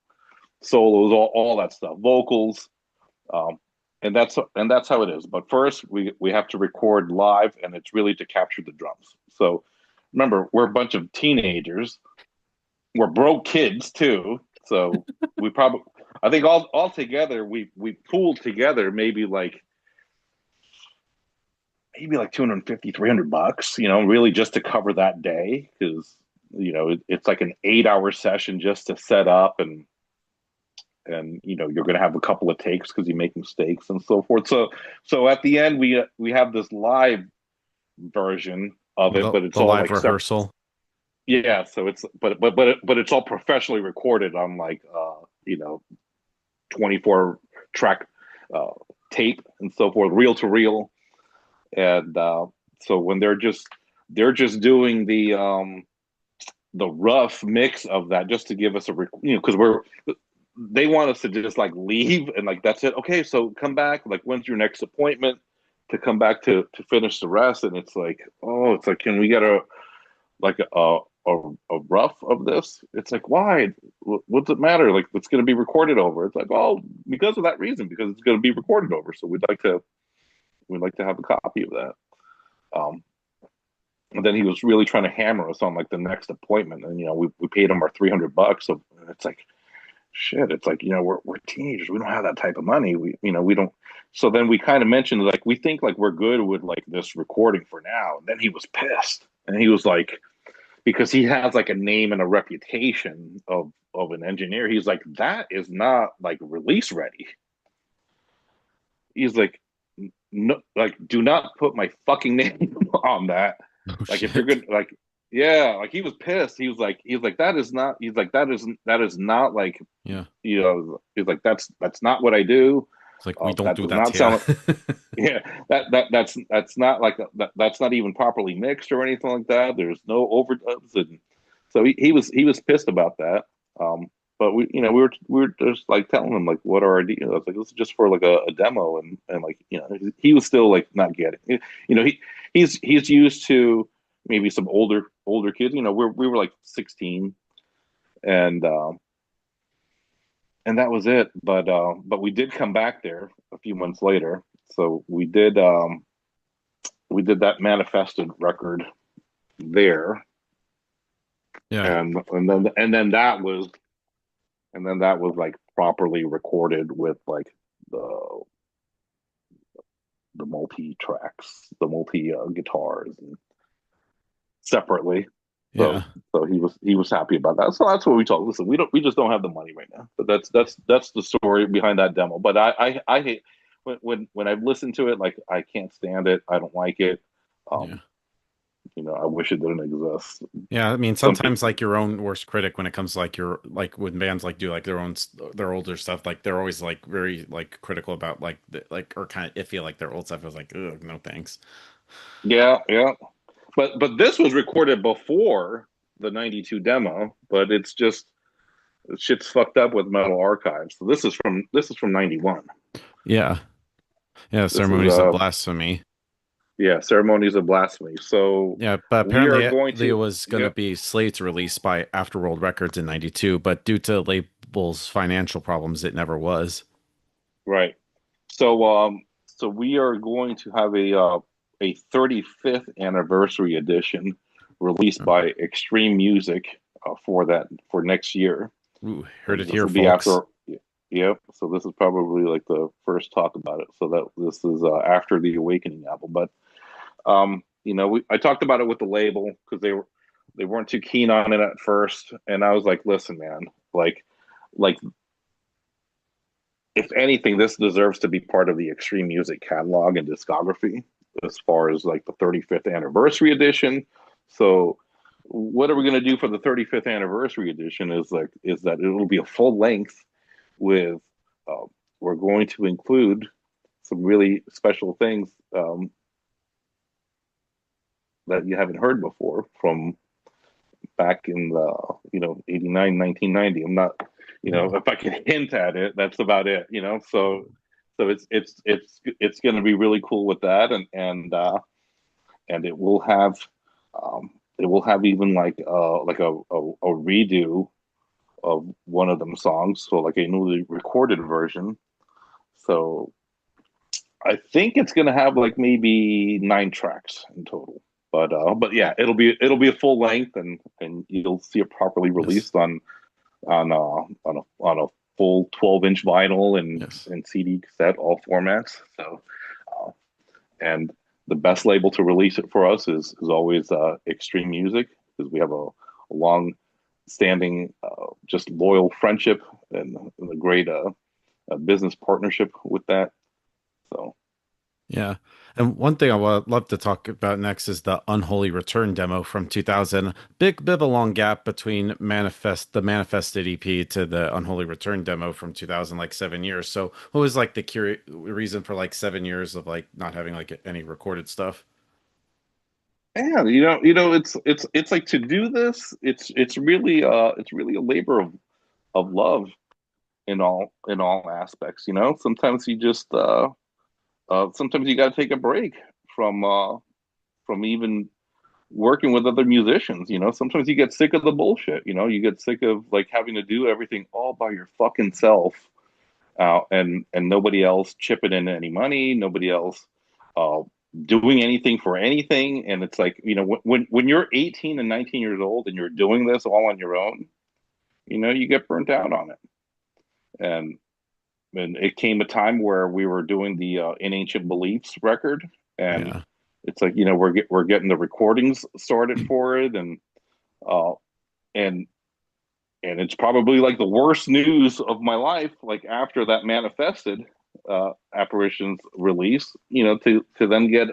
solos, all that stuff, vocals, um, and that's how it is. But first, we have to record live, and it's really to capture the drums. So remember, we're a bunch of teenagers, we're broke kids too, so we probably I think all together we pooled together maybe like 250 $300, really just to cover that day, because it's like an 8-hour session just to set up and you're going to have a couple of takes because you make mistakes and so forth. So at the end we have this live version of it, but it's The all live like separate. rehearsal. Yeah, so it's but it's all professionally recorded on like 24 track uh tape and so forth, reel to reel. And so when they're just doing the rough mix of that just to give us because they want us to just like leave and like that's it. Okay, so come back. Like, when's your next appointment to come back to finish the rest? And it's like, oh, it's like, can we get like a rough of this? It's like, why? What's it matter? Like, it's going to be recorded over. It's like, oh, because of that reason, because it's going to be recorded over. So we'd like to have a copy of that. Um, and then he was really trying to hammer us on like the next appointment, and we paid him our $300. So it's like, shit. It's like, we're teenagers. We don't have that type of money. We don't. So then we kind of mentioned like we think like we're good with like this recording for now. And then he was pissed, and he was like, because he has like a name and a reputation of an engineer. He's like, that is not like release ready. He's like, no, like, do not put my fucking name on that. Oh Like, if you're shit. good, like, yeah, like he was pissed. He's like, that is not. He's like, that is not like, Yeah. He's like, that's not what I do. It's like we don't That do does that not here. sound. Yeah, that's not like that's not even properly mixed or anything like that. There's no overdubs, and so he was pissed about that. Um, but we were just like telling him like what our idea. I was like, this is just for like a demo, and like he was still like not getting. He's used to maybe some older kids. We were like 16, and that was it. But we did come back there a few months later. So we did that manifested record there, Yeah. and then that was like properly recorded with like the multi tracks, the multi guitars, and separately. Yeah. So he was happy about that. So that's what we told. Listen, we just don't have the money right now. But that's the story behind that demo. But I hate when I've listened to it. Like, I can't stand it. I don't like it. Yeah. Um, I wish it didn't exist. Yeah, I mean, Some sometimes people, like your own worst critic when it comes to like your like when bands like do like their older stuff, like they're always like very like critical about like like or kind of iffy like their old stuff. I was like, ugh, no thanks. yeah, yeah. But this was recorded before the '92 demo. But it's just shit's fucked up with Metal Archives. So this is from '91. Yeah, yeah, This is ceremonies of blasphemy. yeah, Ceremonies of Blasphemy. So Yeah, but we are apparently going it to, was going to yeah, be slated to release by Afterworld Records in '92, but due to label's financial problems, it never was. right. So we are going to have a 35th anniversary edition released Oh. by Extreme Music for next year. Ooh, heard So it this here, will be folks. after. Yep. So this is probably like the first talk about it. So that this is after the Awakening album. But I talked about it with the label because they weren't too keen on it at first, and I was like, listen, man, like if anything, this deserves to be part of the Extreme Music catalog and discography as far as like the 35th anniversary edition. So what are we going to do for the 35th anniversary edition is that it'll be a full length with uh, we're going to include some really special things that you haven't heard before from back in the 89, 1990. I'm not, Ooh, if I can hint at it, that's about it. So it's going to be really cool with that. And it will have even like a redo of one of them songs, so like a newly recorded version. So I think it's going to have like maybe 9 tracks in total. But yeah, it'll be a full length, and you'll see it properly yes, released on a full 12-inch vinyl and yes, CD cassette, all formats. So uh, and the best label to release it for us is always Extreme Music, because we have a long standing just loyal friendship and a great business partnership with that. So Yeah. And one thing I would love to talk about next is the Unholy Return demo from 2000. Big bit of a long gap between the Manifested EP to the Unholy Return demo from 2000, like 7 years. So what was like the reason for like 7 years of like not having like any recorded stuff? yeah, it's like to do this. It's really a labor of love in all aspects. Sometimes you just sometimes you got to take a break from even working with other musicians. Sometimes you get sick of the bullshit. You get sick of like having to do everything all by your fucking self, and nobody else chipping in any money, nobody else uh, doing anything for anything. And it's like, when you're 18 and 19 years old and you're doing this all on your own, you get burnt out on it. And it came a time where we were doing the In Ancient Beliefs record, and Yeah. it's like, we're getting the recordings started for it, uh, and it's probably like the worst news of my life. Like after that Manifested apparitions release, to then get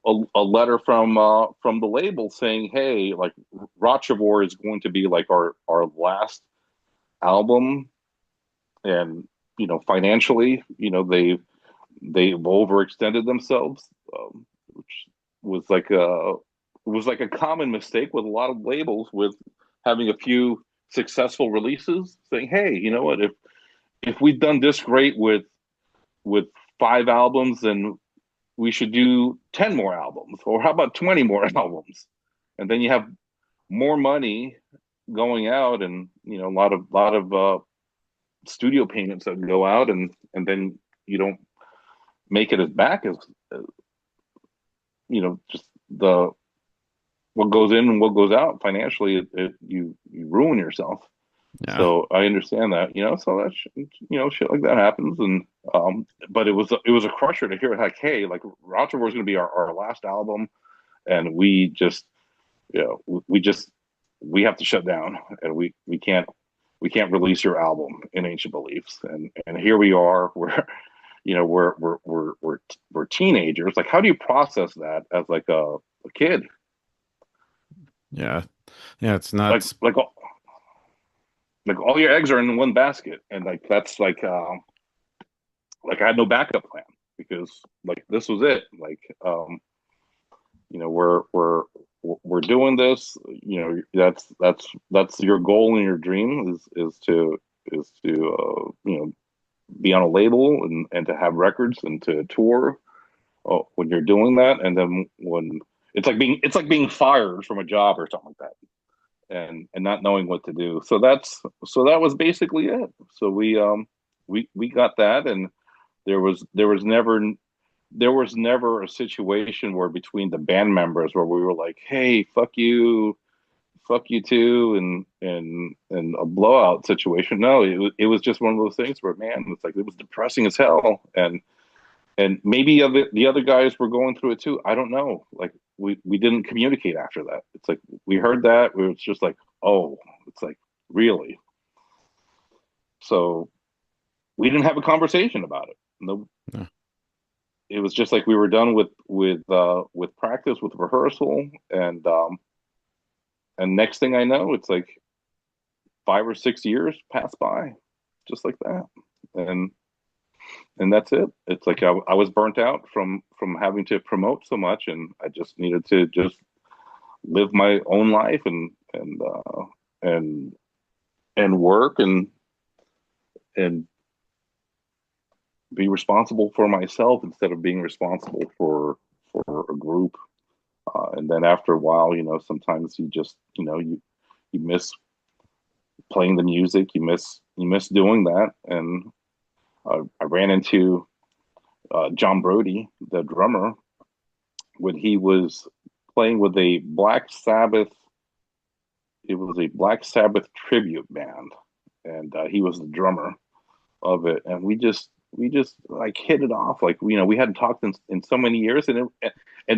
a letter from the label saying, hey, like Rochavor is going to be like our last album, and financially, they've overextended themselves, which was like a common mistake with a lot of labels, with having a few successful releases, saying, hey, you know what, if we've done this great with 5 albums, then we should do 10 more albums, or how about 20 more albums, and then you have more money going out, and a lot of studio payments that go out, and then you don't make it as back as just the what goes in and what goes out financially. You ruin yourself. Yeah. So I understand that. So that shit like that happens. And but it was a crusher to hear, like, hey, like Roger is going to be our last album, and we have to shut down, and we can't release your album In Ancient Beliefs. And here we are. We're teenagers. Like, how do you process that as like a kid? Yeah. Yeah. It's Like nuts. like like all your eggs are in one basket, and like that's like I had no backup plan, because like this was it. Like we're doing this. That's your goal and your dream is to be on a label, and to have records and to tour. When you're doing that, and then when it's like being fired from a job or something like that, and not knowing what to do. So that was basically it. So we got that, and there was never a situation where between the band members where we were like, hey, fuck you too, and a blowout situation. No, it was just one of those things where, man, it's like, it was depressing as hell. And maybe the other guys were going through it too. I don't know. Like, we didn't communicate after that. It's like we heard that, we was just like, oh, it's like, really? So we didn't have a conversation about it. No, Yeah. it was just like we were done with practice, with rehearsal, and next thing I know, it's like 5 or 6 years pass by, just like that, and that's it. It's like I was burnt out from having to promote so much, and I just needed to just live my own life, and work, and be responsible for myself instead of being responsible for a group. And then after a while, sometimes you just you miss playing the music, you miss doing that. And I ran into John Brody, the drummer, when he was playing with a Black Sabbath. It was a Black Sabbath tribute band, and he was the drummer of it. And we just like hit it off. Like, we hadn't talked in so many years, and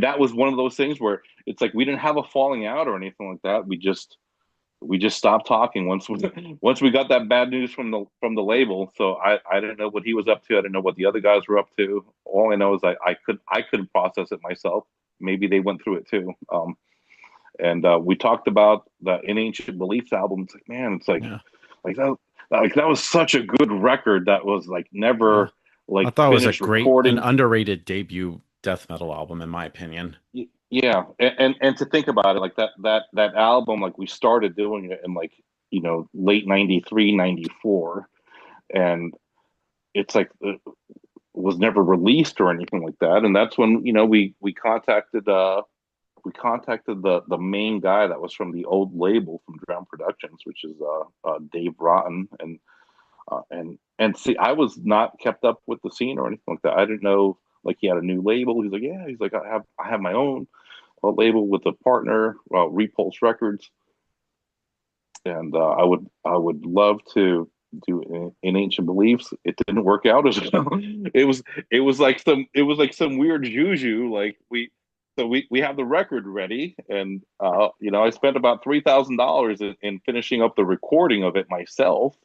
that was one of those things where it's like we didn't have a falling out or anything like that. we just stopped talking once we once we got that bad news from the label. So I didn't know what he was up to. I didn't know what the other guys were up to. All I know is I couldn't process it myself. Maybe they went through it too. And we talked about the In Ancient Beliefs album. It's like, man, it's Yeah. like that was such a good record that was like Yeah. never I like thought it was a finished great and recording. underrated debut death metal album, in my opinion. Yeah, and to think about it, like that album, like we started doing it in like late 93, 94, and it's like it was never released or anything like that. And that's when we contacted the main guy that was from the old label from Drown Productions, which is Dave Rotten, and see, I was not kept up with the scene or anything like that. I didn't know like he had a new label. He's like, yeah, he's like, I have my own label with a partner, Repulse Records, and I would love to do in Ancient Beliefs. It didn't work out as well. It was like some weird juju. Like we have the record ready, and I spent about $3,000 in finishing up the recording of it myself.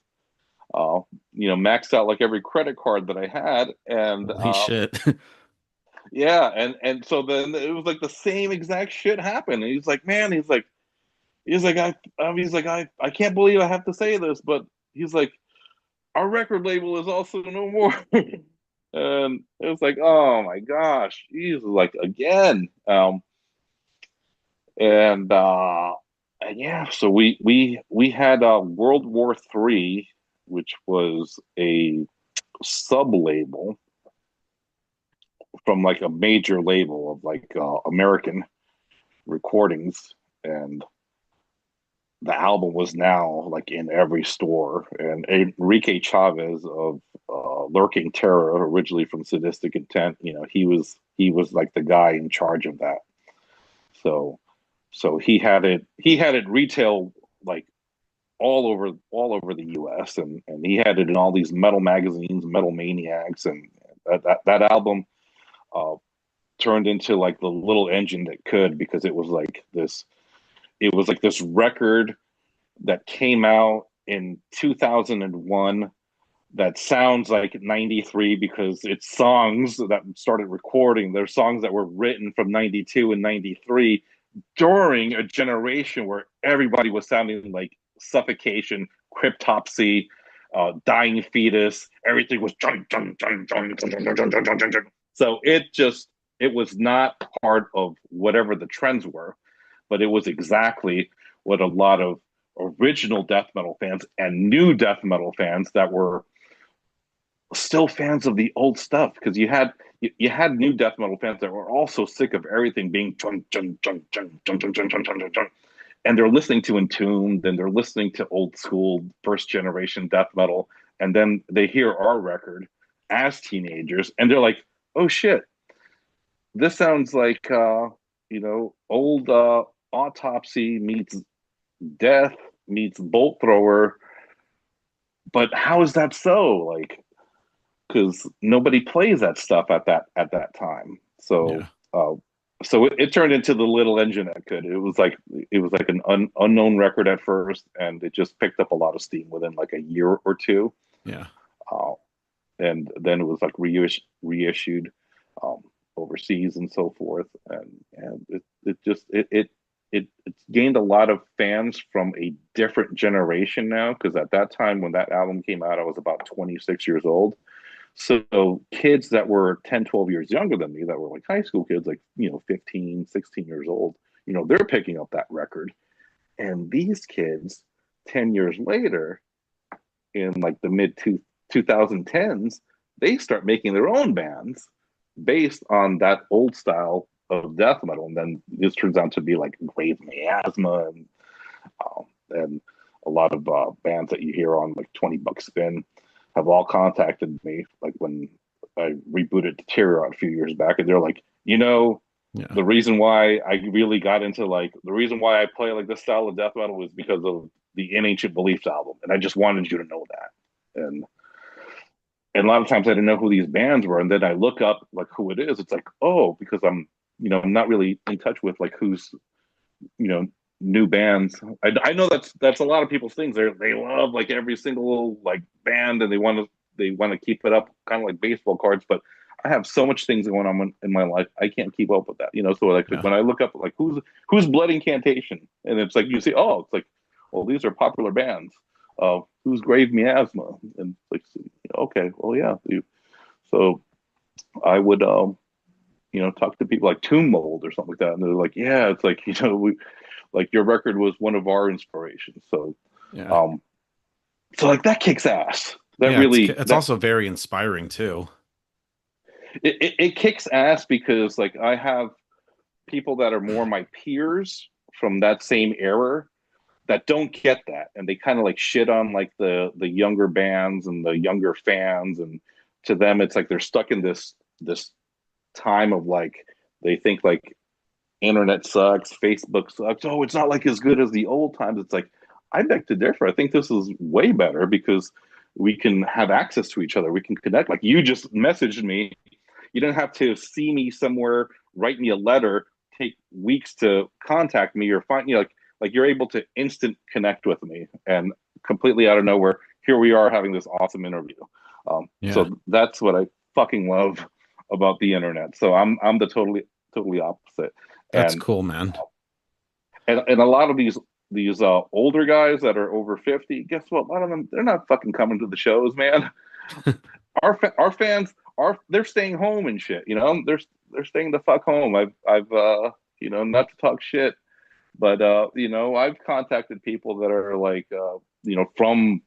Uh, maxed out like every credit card that I had, and Holy shit. yeah, and so then it was like the same exact shit happened. And he's like, man, I can't believe I have to say this, but he's like, our record label is also no more. And it was like, oh my gosh, he's like again. And yeah, so we had World War III, which was a sub label from like a major label of like American recordings, and the album was now like in every store. And Enrique Chavez of Lurking Terror, originally from Sadistic Intent, he was like the guy in charge of that. So he had it retail like all over the U.S. and he had it in all these metal magazines, Metal Maniacs, and that album uh, turned into like the little engine that could, because it was like this record that came out in 2001 that sounds like 93 because it's songs that started recording. They're songs that were written from 92 and 93 during a generation where everybody was sounding like Suffocation, Cryptopsy, Dying Fetus. Everything was so it was not part of whatever the trends were, but it was exactly what a lot of original death metal fans and new death metal fans that were still fans of the old stuff, because you had new death metal fans that were also sick of everything being and they're listening to Entombed, and they're listening to old school first generation death metal, and then they hear our record as teenagers, and they're like, "Oh shit, this sounds like old Autopsy meets Death meets Bolt Thrower." But how is that so? Like, because nobody plays that stuff at that time. So Yeah. it turned into the little engine that could. It was like an unknown record at first, and it just picked up a lot of steam within like a year or two. Yeah. Uh, and then it was like reissued um, overseas and so forth, and it's gained a lot of fans from a different generation now, because at that time when that album came out, I was about 26 years old. So kids that were 10, 12 years younger than me, that were like high school kids, like 15, 16 years old, they're picking up that record. And these kids 10 years later, in like the mid 2010s, they start making their own bands based on that old style of death metal. And then this turns out to be like Grave Miasma, and a lot of bands that you hear on like 20 Buck Spin have all contacted me, like when I rebooted Deteriorot a few years back, and they're like, Yeah. the reason why I really got into like the reason why I play like this style of death metal was because of the In Ancient Beliefs album, and I just wanted you to know that. And a lot of times I didn't know who these bands were, and then I look up like who it is. It's like, oh, because I'm not really in touch with like who's you know new bands. I know that's a lot of people's things. They love like every single like band, and they want to keep it up, kind of like baseball cards. But I have so much things going on in my life, I can't keep up with that. So like Yeah. when I look up like who's Blood Incantation, and it's like you see, oh, it's like, well, these are popular bands. Who's Grave Miasma, and it's like, okay, well, yeah. So I would talk to people like Tomb Mold or something like that, and they're like, yeah, it's like, we like your record was one of our inspirations. Yeah. Um, so like that kicks ass. That Yeah, really it's that also very inspiring too. it kicks ass because like I have people that are more my peers from that same era that don't get that, and they kind of like shit on like the younger bands and the younger fans, and to them it's like they're stuck in this time of like they think like internet sucks, Facebook sucks. Oh, it's not like as good as the old times. It's like, I beg to differ. I think this is way better because we can have access to each other. We can connect. Like you just messaged me. You don't have to see me somewhere, write me a letter, take weeks to contact me or find you. Like you're able to instant connect with me, and completely out of nowhere, here we are having this awesome interview. Yeah. So that's what I fucking love about the internet. So I'm the totally opposite. That's And cool, man. and a lot of these older guys that are over 50, guess what? A lot of them, they're not fucking coming to the shows, man. Our fans they're staying home and shit. They're staying the fuck home. I've not to talk shit, but I've contacted people that are like from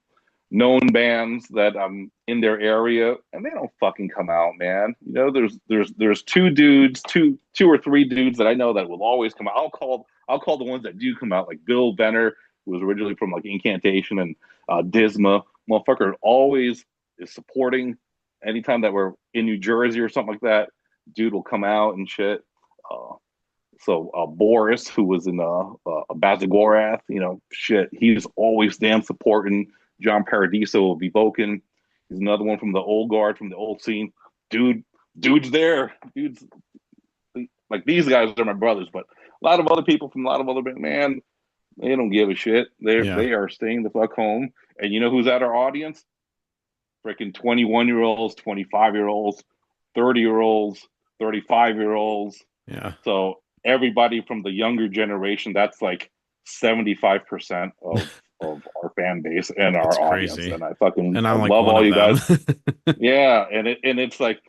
known bands that I'm in their area, and they don't fucking come out, man. There's two or three dudes that I know that will always come out. I'll call the ones that do come out, like Bill Venner, who was originally from like Incantation and Disma. Motherfucker always is supporting. Anytime that we're in New Jersey or something like that, dude will come out and shit. Uh, so Boris, who was in Bazagorath, shit, he's always damn supporting. John Paradiso of Evoken. He's another one from the old guard, from the old scene. Dude, dude's there. Dude's like, these guys are my brothers, but a lot of other people from a lot of other bands, man, they don't give a shit. Yeah. They are staying the fuck home. And you know who's at our audience? Freaking 21-year-olds, 25-year-olds, 30-year-olds, 35-year-olds. Yeah. So everybody from the younger generation, that's like 75% of our fan base and That's our audience. crazy. And And I I'm like love one all of you them. guys. Yeah, and it's like,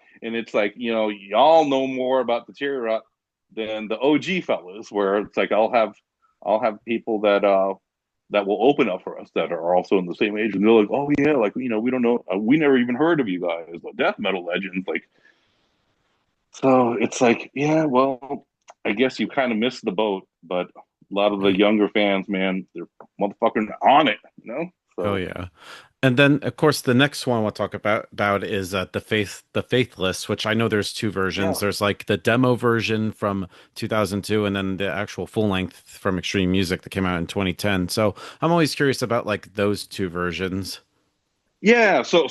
y'all know more about the Deteriorot than the OG fellas, where it's like I'll have people that will open up for us that are also in the same age, and they're like, oh yeah, like, we don't know, we never even heard of you guys, the death metal legends, like. So it's like, yeah, well, I guess you kind of missed the boat, but a lot of the Yeah. younger fans, man, they're motherfucking on it. Oh So yeah. And then of course the next one we'll talk about is the Faithless, which I know there's two versions. yeah, There's like the demo version from 2002 and then the actual full length from Extreme Music that came out in 2010. So I'm always curious about like those two versions. yeah. So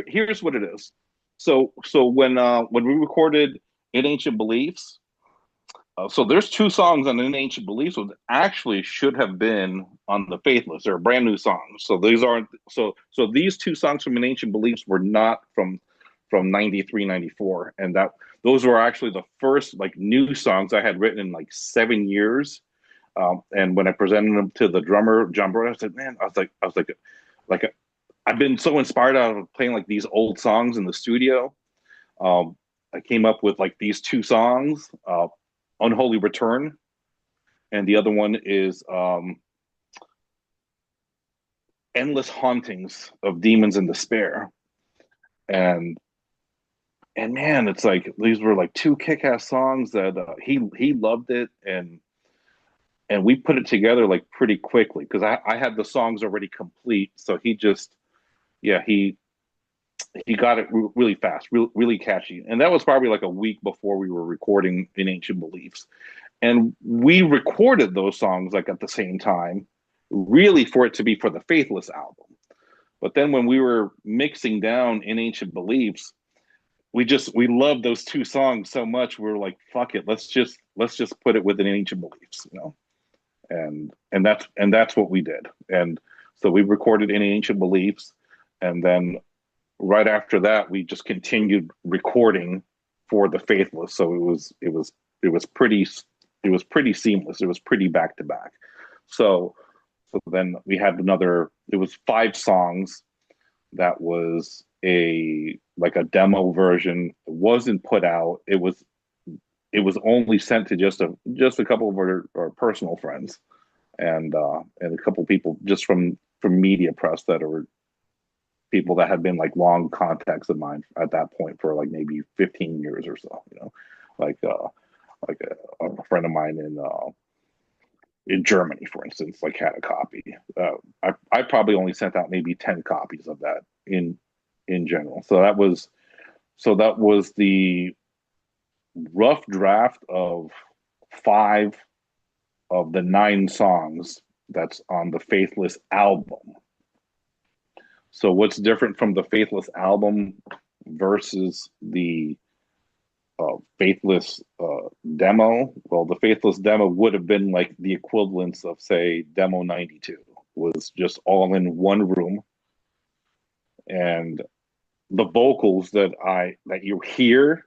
here's what it is. So when we recorded In Ancient Beliefs, so there's two songs on In Ancient Beliefs that actually should have been on the Faithless. They're brand new songs. So these aren't so these two songs from In Ancient Beliefs were not from 93, 94. And that those were actually the first like new songs I had written in like 7 years. And when I presented them to the drummer, John Brown, I said, man, like I've been so inspired out of playing like these old songs in the studio. Um, I came up with like these two songs, Unholy Return, and the other one is Endless Hauntings of Demons in Despair. And and man, it's like these were like two kick-ass songs that he loved it, and we put it together like pretty quickly because I had the songs already complete. So he just, yeah, he got it really fast, really catchy. And that was probably like a week before we were recording In Ancient Beliefs. And we recorded those songs like at the same time, really for it to be for the Faithless album. But then when we were mixing down In Ancient Beliefs, we loved those two songs so much. We were like, fuck it, let's just put it within Ancient Beliefs. and that's what we did. And so we recorded In Ancient Beliefs, and then right after that we just continued recording for the Faithless. So it was pretty seamless. It was pretty back to back. So then we had another. It was 5 songs that was a like a demo version. It wasn't put out. It was only sent to just a couple of our personal friends, and a couple of people just from media press that are people that had been like long contacts of mine at that point for like maybe 15 years or so. Like a friend of mine in Germany, for instance, like had a copy. I probably only sent out maybe 10 copies of that in general. So that was the rough draft of 5 of the 9 songs that's on the Faithless album. So what's different from the Faithless album versus the Faithless demo? Well, the Faithless demo would have been like the equivalence of, say, Demo 92. Was just all in one room, and the vocals that you hear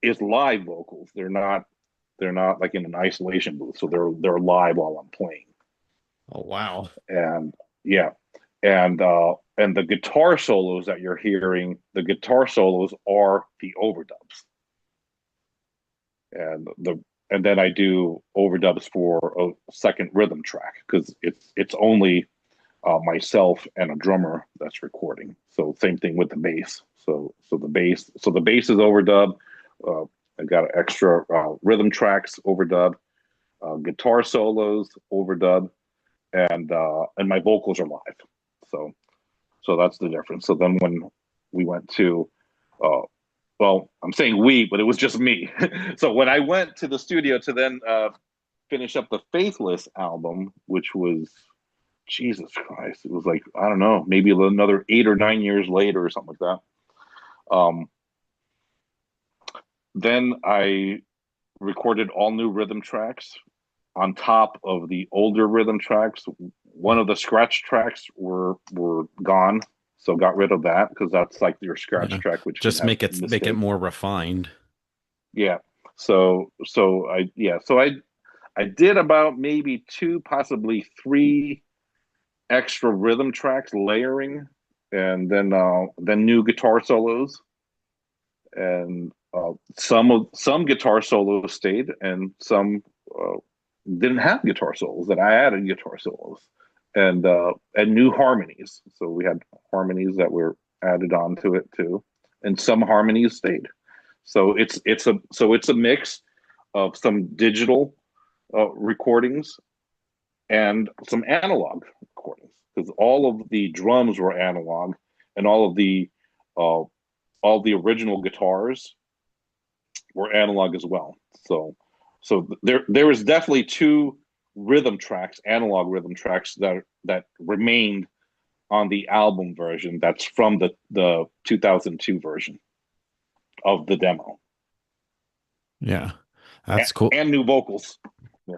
is live vocals. They're not like in an isolation booth, so they're live while I'm playing. Oh wow. And yeah, and the guitar solos that you're hearing, the guitar solos are the overdubs, and then I do overdubs for a second rhythm track because it's only myself and a drummer that's recording. So same thing with the bass. So the bass is overdub. Uh, I got extra rhythm tracks overdub, guitar solos overdub, and my vocals are live. So so that's the difference. So then when we went to uh, well, I'm saying we, but it was just me. So when I went to the studio to then finish up the Faithless album, which was Jesus Christ, it was like I don't know, maybe another 8 or 9 years later or something like that. Then I recorded all new rhythm tracks on top of the older rhythm tracks. One of the scratch tracks were gone, so got rid of that because that's like your scratch Yeah. track, which can Just have make it mistakes. more refined. Yeah. So I did about maybe 2, possibly 3 extra rhythm tracks layering, and then new guitar solos, and some guitar solos stayed, and some uh, didn't have guitar solos. That I added guitar solos, and new harmonies. So we had harmonies that were added onto it too, and some harmonies stayed. So it's a mix of some digital recordings and some analog recordings because all of the drums were analog, and uh, all the original guitars were analog as well. So there was definitely 2 rhythm tracks, analog rhythm tracks that remained on the album version. That's from the 2002 version of the demo, Yeah. and, That's cool. and new vocals. Yeah,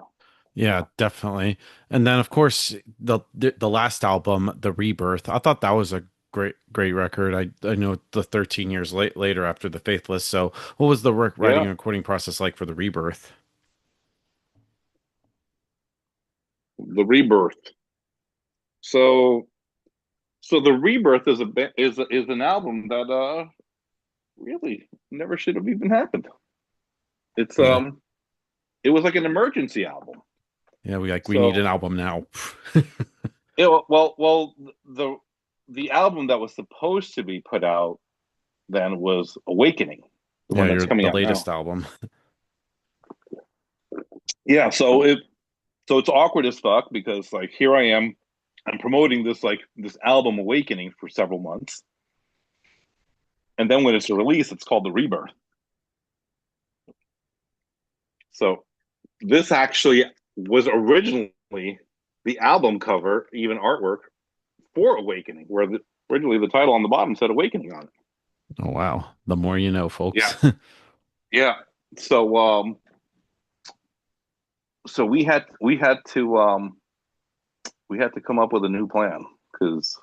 Yeah, definitely. And then of course the last album, The Rebirth, I thought that was a great record. I know the 13 years later after The Faithless. So what was the writing yeah. and recording process like for The Rebirth? The Rebirth. So so the Rebirth is an album that really never should have even happened. It's Yeah. it was like an emergency album. Yeah, we need So an album now. well, the album that was supposed to be put out then was Awakening, the Yeah, one that's you're coming the out latest now. album. Yeah, so it's awkward as fuck because like here I am, I'm promoting this album Awakening for several months, and then when it's released, it's called The Rebirth. So this actually was originally the album cover, even artwork for Awakening, where originally the title on the bottom said Awakening on it. Oh wow. The more you know, Yeah, folks. yeah. So so we had to come up with a new plan because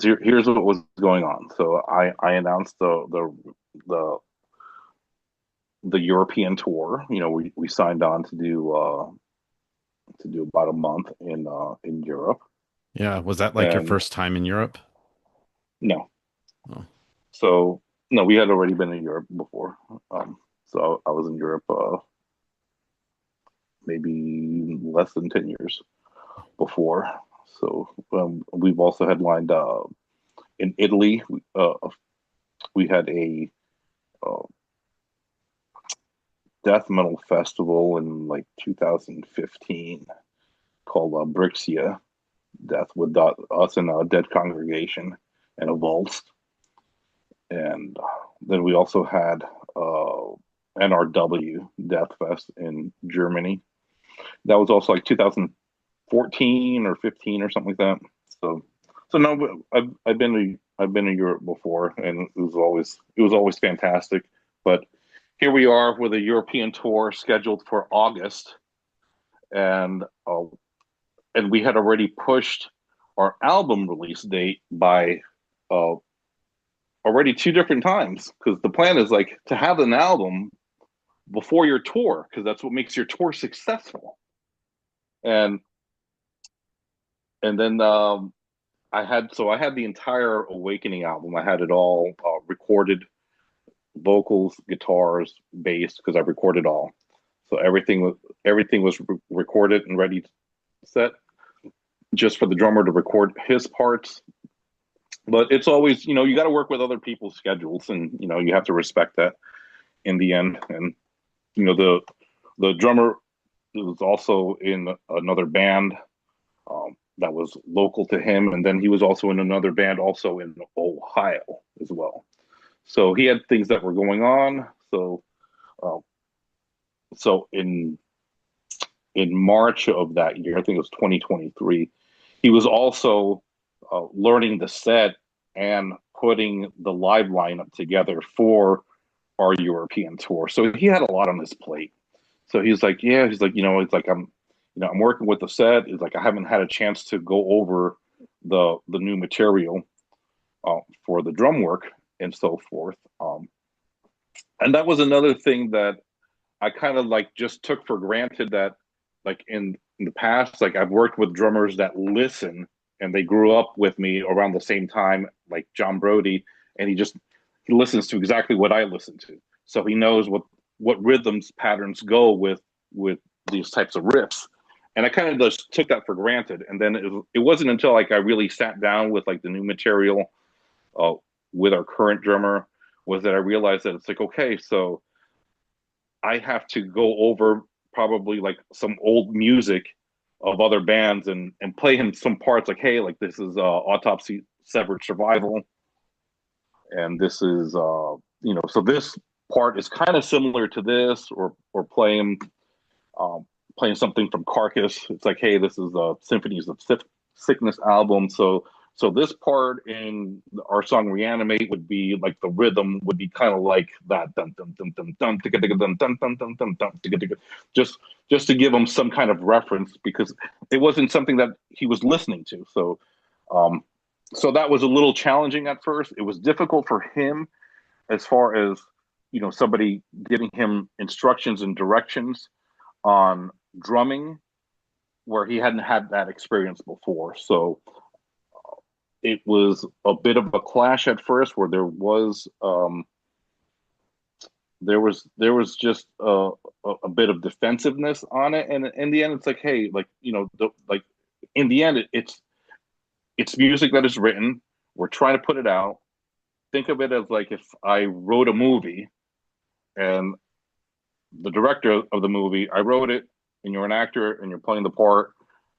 here's what was going on. So I announced the the European tour. You know, we signed on to do about a month in Europe. Yeah. Was that like your And first time in Europe? no, Oh, so no, we had already been in Europe before. So I was in Europe maybe less than 10 years before. So we've also headlined in Italy. We had a uh, death metal festival in like 2015 called Brixia Death with us and a Dead Congregation and a Waltz. And then we also had NRW Death Fest in Germany. That was also like 2014 or 15 or something like that. So no, I've been to Europe before, and it was always fantastic. But here we are with a European tour scheduled for August, and we had already pushed our album release date by uh, already two different times because the plan is like to have an album before your tour because that's what makes your tour successful. And then I had the entire Awakening album. I had it all recorded, vocals, guitars, bass, because I recorded all. So everything was recorded and ready, set, just for the drummer to record his parts. But it's always, you know, you got to work with other people's schedules, and you know you have to respect that in the end. And you know the drummer was also in another band that was local to him, and then he was also in another band also in Ohio as well. So he had things that were going on. Uh, so in March of that year, I think it was 2023, he was also learning the set and putting the live lineup together for our European tour. So he had a lot on his plate. So he's like, yeah, he's like, you know, it's like I'm working with the set. It's like I haven't had a chance to go over the new material for the drum work and so forth. And that was another thing that I kind of like just took for granted that like in the past, like I've worked with drummers that listen and they grew up with me around the same time, like John Brody, and he listens to exactly what I listen to. So he knows what rhythms patterns go with these types of riffs. And I kind of just took that for granted. And then it wasn't until like I really sat down with like the new material uh, with our current drummer was that I realized that it's like, okay, so I have to go over probably like some old music of other bands and play him some parts like, hey, like this is Autopsy Severed Survival, and this is you know, so this part is kind of similar to this, or um, playing something from Carcass. It's like, hey, this is Symphonies of Sickness album, so this part in our song "Reanimate" would be like the rhythm would be kind of like that, dun dun dun dun dun dun dun dun dun dun dun dun, just just to give him some kind of reference because it wasn't something that he was listening to. Um, so that was a little challenging at first. It was difficult for him as far as you know somebody giving him instructions and directions on drumming where he hadn't had that experience before. So it was a bit of a clash at first where there was just a bit of defensiveness on it, and in the end it's like, hey, like you know like in the end it's music that is written, we're trying to put it out. Think of it as like if I wrote a movie and the director of the movie, I wrote it and you're an actor and you're playing the part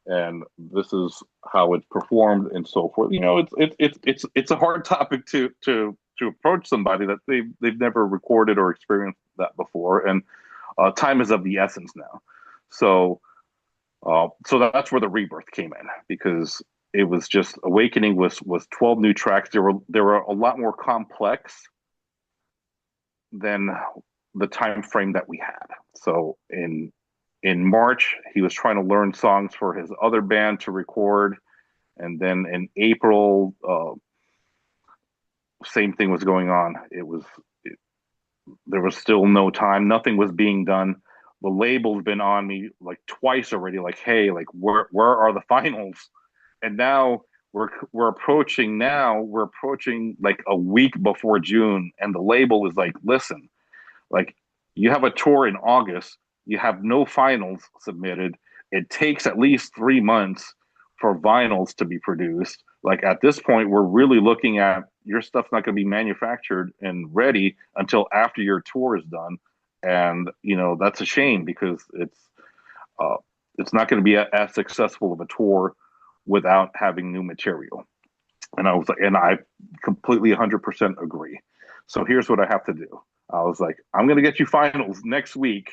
and this is how it's performed and so forth. You know, it's a hard topic to approach somebody that they've never recorded or experienced that before, and time is of the essence now. So so that's where the rebirth came in because it was just Awakening was 12 new tracks. There were a lot more complex than the time frame that we had. So in March, he was trying to learn songs for his other band to record, and then in April, same thing was going on. There was still no time. Nothing was being done. The label's been on me like twice already. Like, hey, like where are the finals? And now we're approaching. Now we're approaching like a week before June, and the label is like, listen, like you have a tour in August, you have no finals submitted. It takes at least 3 months for vinyls to be produced. Like at this point, we're really looking at your stuff's not going to be manufactured and ready until after your tour is done. And that's a shame because it's not going to be as successful of a tour without having new material. And I was like, and I completely 100% agree. So here's what I have to do. I was like, I'm going to get you finals next week.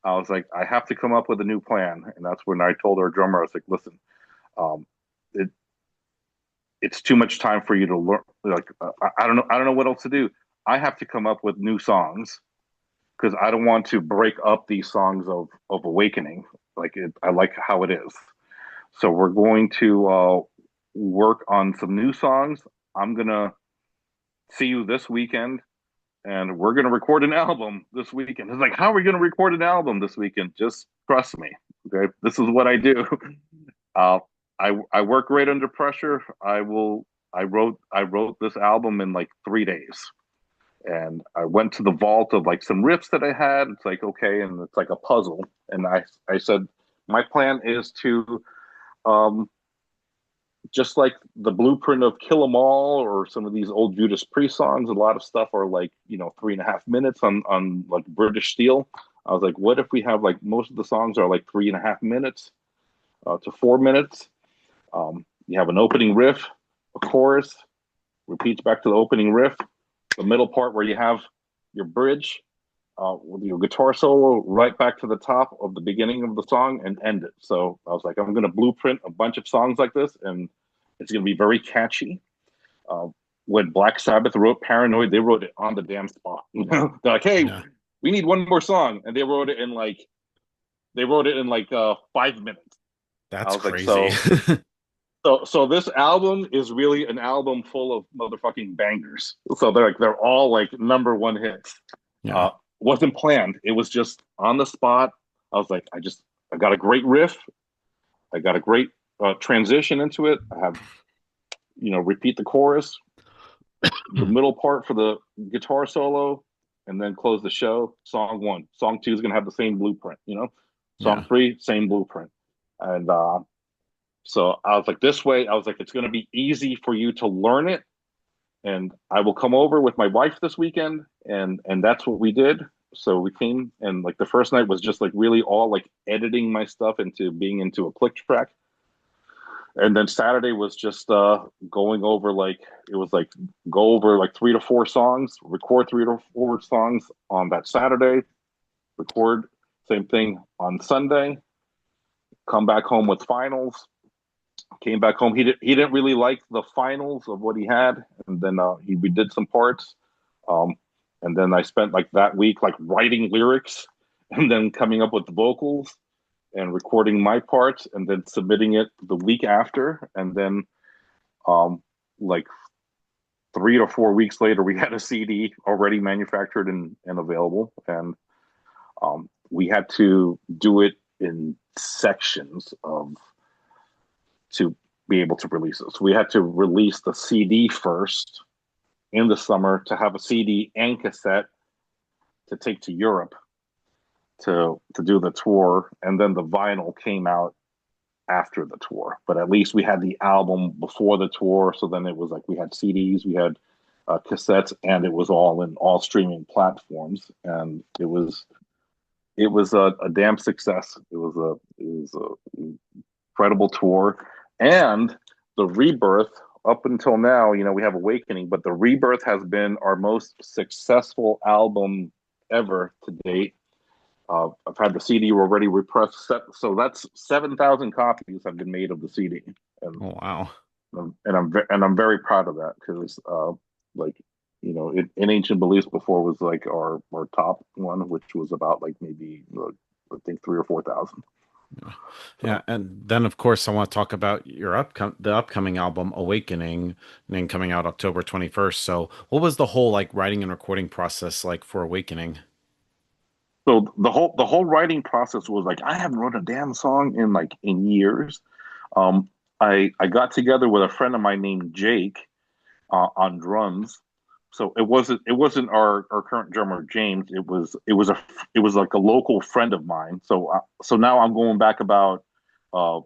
I was like, I have to come up with a new plan. And that's when I told our drummer, I was like, listen, um, it's too much time for you to learn. Like, I don't know. I don't know what else to do. I have to come up with new songs because I don't want to break up these songs of Awakening. I like how it is. So we're going to work on some new songs. I'm going to see you this weekend and we're going to record an album this weekend. It's like, how are we going to record an album this weekend? Just trust me. Okay. This is what I do. I work great under pressure. I wrote this album in like 3 days, and I went to the vault of like some riffs that I had. It's like, okay. And it's like a puzzle. And I said, my plan is to, just like the blueprint of Kill 'Em All or some of these old Judas Priest songs, a lot of stuff are like 3.5 minutes on like British Steel. I was like, what if we have like most of the songs are like 3.5 minutes to 4 minutes? You have an opening riff, a chorus, repeats back to the opening riff, the middle part where you have your bridge with your guitar solo right back to the top of the beginning of the song and end it. So I was like, I'm going to blueprint a bunch of songs like this, and it's going to be very catchy. When Black Sabbath wrote Paranoid, they wrote it on the damn spot. They're like, hey, we need one more song, and they wrote it in like 5 minutes. That's crazy. Like, so this album is really an album full of motherfucking bangers. So they're all like number one hits. Yeah. Wasn't planned. It was just on the spot. I was like, I got a great riff. I got a great transition into it. I have, repeat the chorus, the middle part for the guitar solo, and then close the show. Song 1. Song 2 is going to have the same blueprint, Song 3, same blueprint. And so I was like, this way, I was like, it's going to be easy for you to learn it. And I will come over with my wife this weekend. And that's what we did. So we came, and like the first night was just like really all like editing my stuff into being into a click track. And then Saturday was just going over go over like 3 to 4 songs, record 3 to 4 songs on that Saturday, record same thing on Sunday, come back home with finals. Came back home. He didn't really like the finals of what he had, and then we did some parts, and then I spent like that week like writing lyrics, and then coming up with the vocals, and recording my parts, and then submitting it the week after, and then like 3 to 4 weeks later, we had a CD already manufactured and available, and we had to do it in sections to be able to release it. So we had to release the CD first in the summer to have a CD and cassette to take to Europe to do the tour. And then the vinyl came out after the tour. But at least we had the album before the tour. So then it was like we had CDs, we had cassettes, and it was all in all streaming platforms. And it was a damn success. It was a incredible tour. And the Rebirth, up until now, we have Awakening, but the Rebirth has been our most successful album ever to date. I've had the CD already repressed, so that's 7,000 copies have been made of the CD. And, oh wow! And I'm very proud of that because, in Ancient Beliefs before was like our top one, which was about like maybe I think 3 or 4 thousand. Yeah, So and then of course I want to talk about your upcoming album Awakening, and then coming out October 21st. So, what was the whole like writing and recording process like for Awakening? the whole writing process was like I haven't wrote a damn song in like in years. Um, I got together with a friend of mine named Jake on drums. So it wasn't our current drummer James. It was like a local friend of mine. So now I'm going back about uh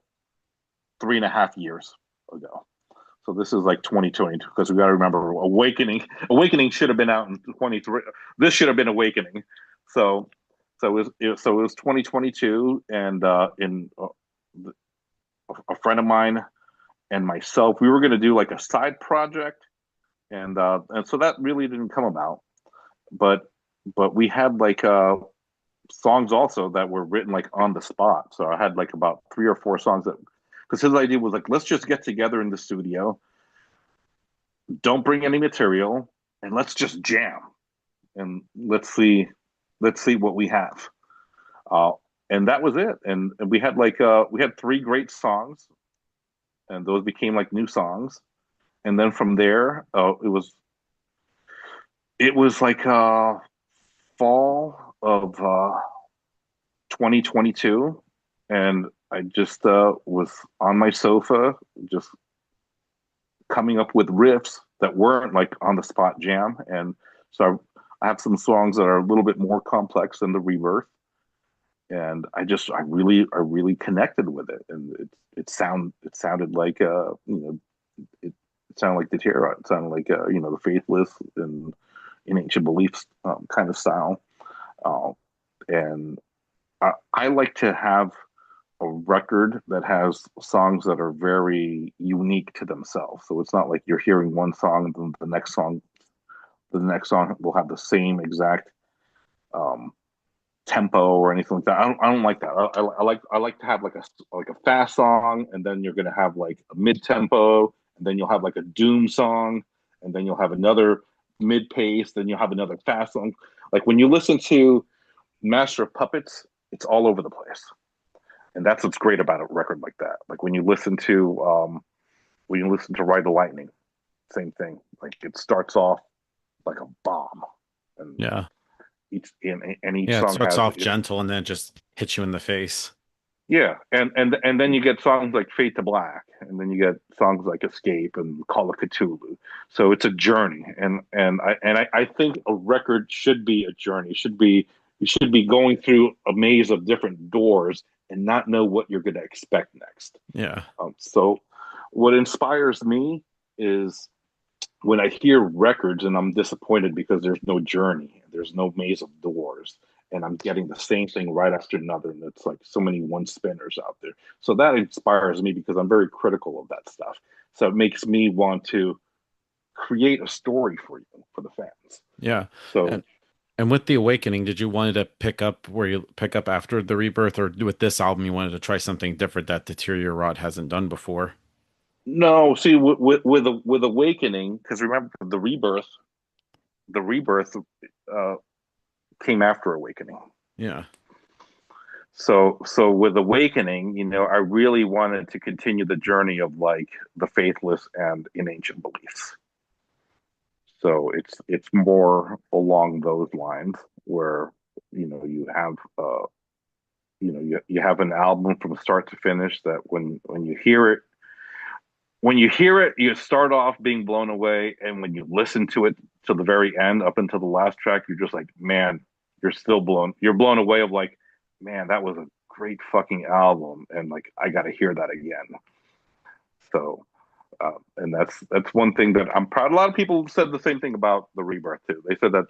3.5 years ago. So this is like 2022 because we got to remember Awakening should have been out in 23. This should have been Awakening. So so it was 2022, and in a friend of mine and myself, we were going to do like a side project, and so that really didn't come about. But we had like songs also that were written like on the spot. So I had like about 3 or 4 songs that because his idea was like let's just get together in the studio, don't bring any material, and let's just jam and let's see what we have. Uh, and that was it. And we had 3 great songs, and those became like new songs. And then from there, it was like fall of 2022, and I just was on my sofa, just coming up with riffs that weren't like on the spot jam. And so I have some songs that are a little bit more complex than the Rebirth, and I really connected with it, and it sounded like it sounded like Deteriorot. It sounded like the Faithless and in Ancient Beliefs kind of style. Uh, and I like to have a record that has songs that are very unique to themselves. So it's not like you're hearing one song and the next song will have the same exact um, tempo or anything like that. I don't like that. I like to have like a fast song, and then you're gonna have like a mid tempo, and then you'll have like a doom song, and then you'll have another mid pace, then you'll have another fast song. Like when you listen to Master of Puppets, it's all over the place, and that's what's great about a record like that. Like when you listen to Ride the Lightning, same thing. Like it starts off like a bomb, and Yeah. each Yeah, it song starts has off gentle and then just hits you in the face. yeah, and then you get songs like Fade to Black, and then you get songs like Escape and Call of Cthulhu. So it's a journey, and I think a record should be a journey. You should be going through a maze of different doors and not know what you're going to expect next. Yeah. So what inspires me is when I hear records and I'm disappointed because there's no journey, there's no maze of doors, and I'm getting the same thing right after another, and it's like so many one spinners out there. So that inspires me because I'm very critical of that stuff. So it makes me want to create a story for you for the fans. Yeah. So And and with the Awakening, did you wanted to pick up where you pick up after the Rebirth, or with this album you wanted to try something different that Deteriorot hasn't done before? no, see with Awakening, because remember the Rebirth uh, came after Awakening. Yeah. So with Awakening, I really wanted to continue the journey of like the Faithless and in Ancient Beliefs. So it's more along those lines where you have you have an album from start to finish that when you hear it you start off being blown away, and when you listen to it to the very end up until the last track, you're just like, man, you're blown away of like, man, that was a great fucking album, and like I got to hear that again. So and that's one thing that I'm proud. A lot of people said the same thing about the Rebirth too. They said that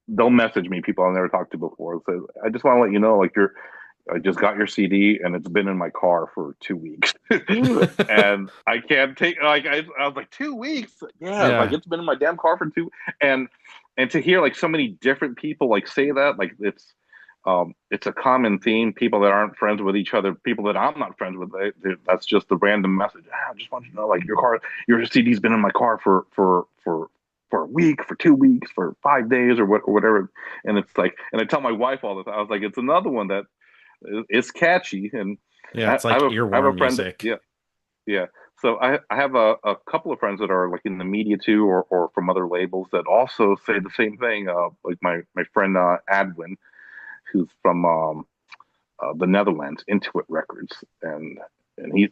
they'll message me, people I've never talked to before, say, I just want to let you know, like, I just got your CD and it's been in my car for 2 weeks, and I can't take like I was like 2 weeks, yeah, like Yeah. it's been in my damn car for and and to hear like so many different people like say that, like it's a common theme. People that aren't friends with each other, people that I'm not friends with, that's just the random message. I just want you to know, like your CD's been in my car for a week, for 2 weeks, for 5 days, or whatever. And it's like, and I tell my wife all the time, I was like, it's another one that is catchy. And Yeah, it's I like have a earworm friend, music. yeah, yeah. So I have a couple of friends that are like in the media too, or from other labels that also say the same thing. Like my friend Adwin, who's from the Netherlands, Intuit Records, and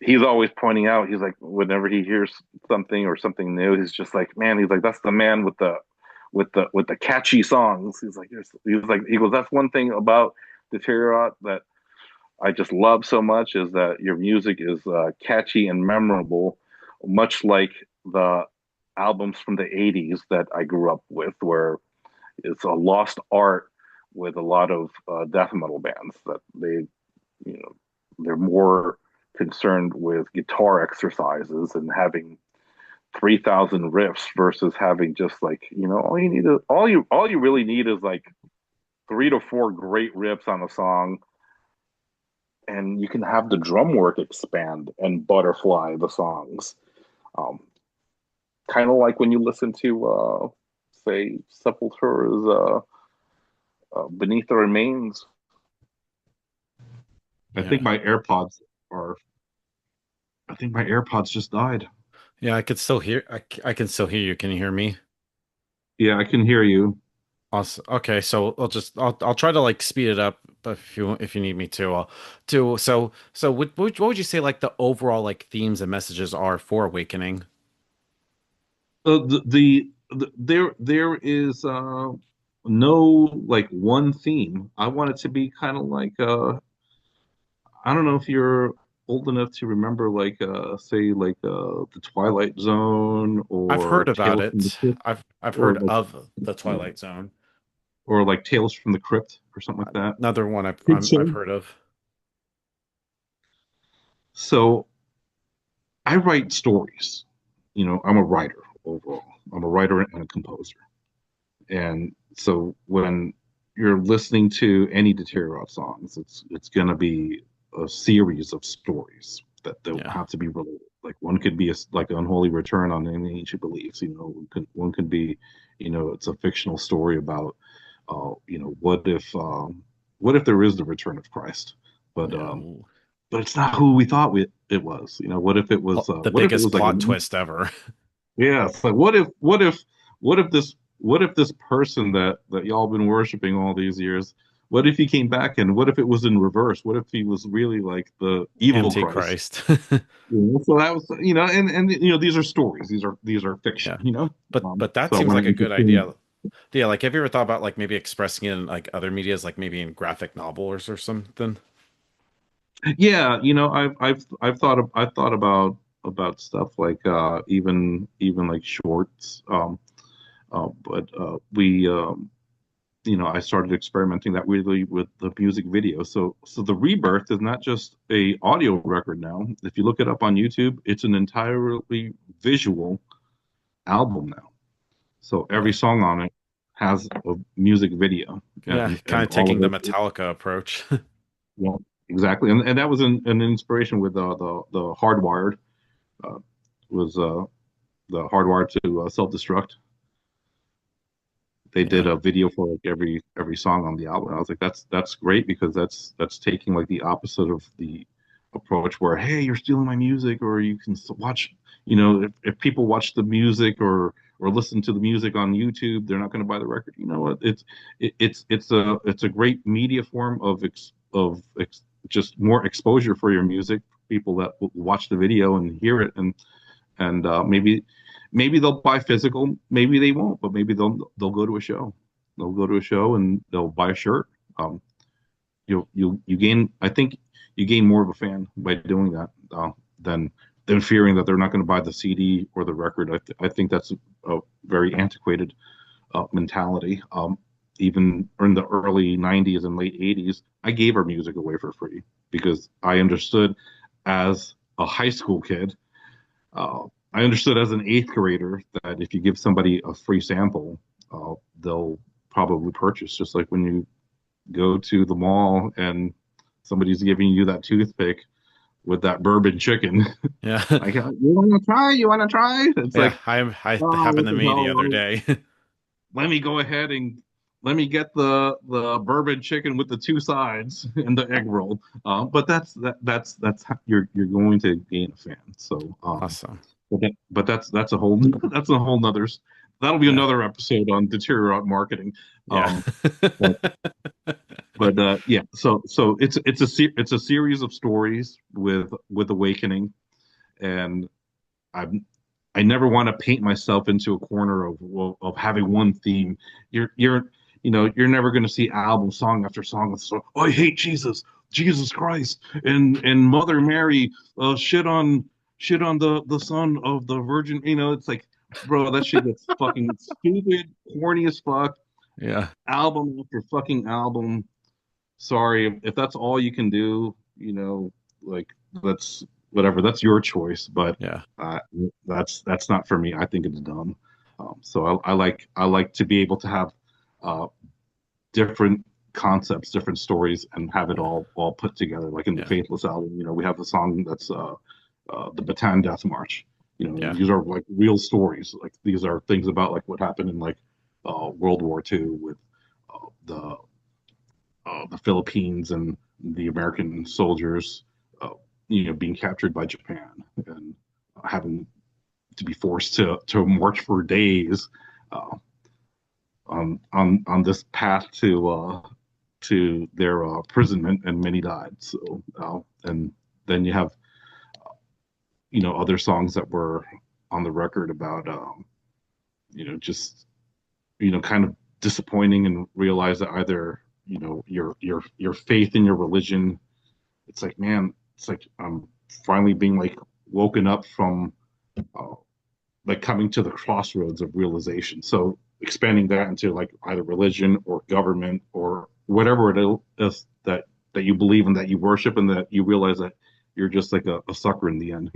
he's always pointing out. He's like, whenever he hears something or something new, he's just like, man, he's like, that's the man with the catchy songs. He's like, he goes, that's one thing about Deteriorot that I just love so much is that your music is catchy and memorable, much like the albums from the '80s that I grew up with, where it's a lost art with a lot of death metal bands that you know, they're more concerned with guitar exercises and having 3,000 riffs versus having just like, all you really need is like 3 to 4 great riffs on a song, and you can have the drum work expand and butterfly the songs. Um, kind of like when you listen to, say, Sepultura's Beneath the Remains. I Yeah. think my AirPods are. I think my AirPods just died. Yeah, I could still hear I can still hear you. Can you hear me? Yeah, I can hear you. Awesome. Okay, so I'll try to like speed it up, but if you need me to, I'll do so what would you say like the overall like themes and messages are for Awakening? There is no like one theme. I want it to be kind of like I don't know if you're old enough to remember like say like the Twilight Zone I've or heard about Tales from the it. Crypt I've or heard of the Twilight Zone. like Tales from the Crypt or something like that. Another one I've So heard of. so I write stories. I'm a writer overall. I'm a writer and a composer. And so when you're listening to any Deteriorot songs, it's gonna be a series of stories that they'll Yeah. have to be related. Like one could be like unholy return on any ancient beliefs. One could be, it's a fictional story about, what if there is the return of Christ, but Yeah. but it's not who we thought it was. What if it was? The What if it biggest was like plot twist ever. yeah, it's like what if this person that y'all been worshiping all these years, what if he came back and what if it was in reverse? What if he was really like the evil Christ? Antichrist. So that was and these are stories. These are fiction. Yeah. But that So seems when like a I'm good between, idea. Yeah, like have you ever thought about like maybe expressing it in like other medias, like maybe in graphic novels or something? yeah, I've thought about stuff like even like shorts. But we I started experimenting that weirdly with the music video. So the Rebirth is not just a audio record now. If you look it up on YouTube, it's an entirely visual album now. So every song on it has a music video, Yeah, kind and of all taking of the it. Metallica approach. Yeah, exactly. And that was an inspiration with the Hardwired uh, was the Hardwired to Self Destruct. They did Yeah. a video for like every song on the album. I was like, that's great because that's taking like the opposite of the approach where, hey, you're stealing my music, or you can watch, if people watch the music or listen to the music on YouTube, they're not going to buy the record. You know what? It's a great media form of just more exposure for your music. People that will watch the video and hear it and maybe they'll buy physical, maybe they won't, but maybe they'll go to a show. They'll go to a show and they'll buy a shirt. You gain. I think you gain more of a fan by doing that than fearing that they're not going to buy the CD or the record. I think that's a very antiquated mentality. Even in the early '90s and late '80s, I gave our music away for free because I understood as a high school kid. I understood as an eighth grader that if you give somebody a free sample, they'll probably purchase. Just like when you go to the mall and somebody's giving you that toothpick, with that bourbon chicken. Yeah. Like, you want to try? You want to try? It's Yeah, like, I oh, happened what to the me the other hell? day. Let me go ahead and let me get the bourbon chicken with the two sides and the egg roll. But that's how you're going to gain a fan. So Awesome. but that's a whole that's a whole nother that'll be Yeah. another episode on Deteriorot marketing. Yeah. Um, but yeah, so it's a series of stories with awakening, and I've I never want to paint myself into a corner of having one theme. You're you're never going to see album song after song with so oh, I hate Jesus, Jesus Christ, and Mother Mary shit on the son of the Virgin. It's like, bro, that shit gets fucking stupid, corny as fuck. Yeah. Album after fucking album. Sorry if that's all you can do. Like that's whatever. That's your choice, but Yeah. uh, that's not for me. I think it's dumb. So I like to be able to have uh, different concepts, different stories, and have it Yeah. all put together. Like in the Yeah. Faithless album, we have the song that's the Bataan Death March. Yeah. These are like real stories. Like these are things about like what happened in like World War II with the Philippines and the American soldiers, being captured by Japan and having to be forced to march for days uh, on this path to their imprisonment, and many died. So and then you have other songs that were on the record about just kind of disappointing, and realize that either your faith in your religion, it's like, man, it's like I'm finally being like woken up from uh, like coming to the crossroads of realization. So expanding that into like either religion or government or whatever it is that you believe in, that you worship, and that you realize that you're just like a sucker in the end,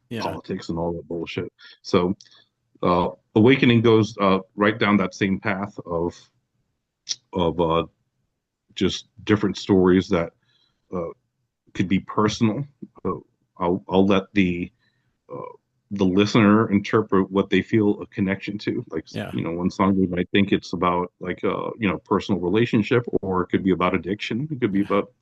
Yeah. politics and all that bullshit. So awakening goes right down that same path of just different stories that uh, could be personal. Uh, I'll let uh, the listener interpret what they feel a connection to. Like, Yeah. one song we might think it's about like personal relationship, or it could be about addiction. It could be Yeah. about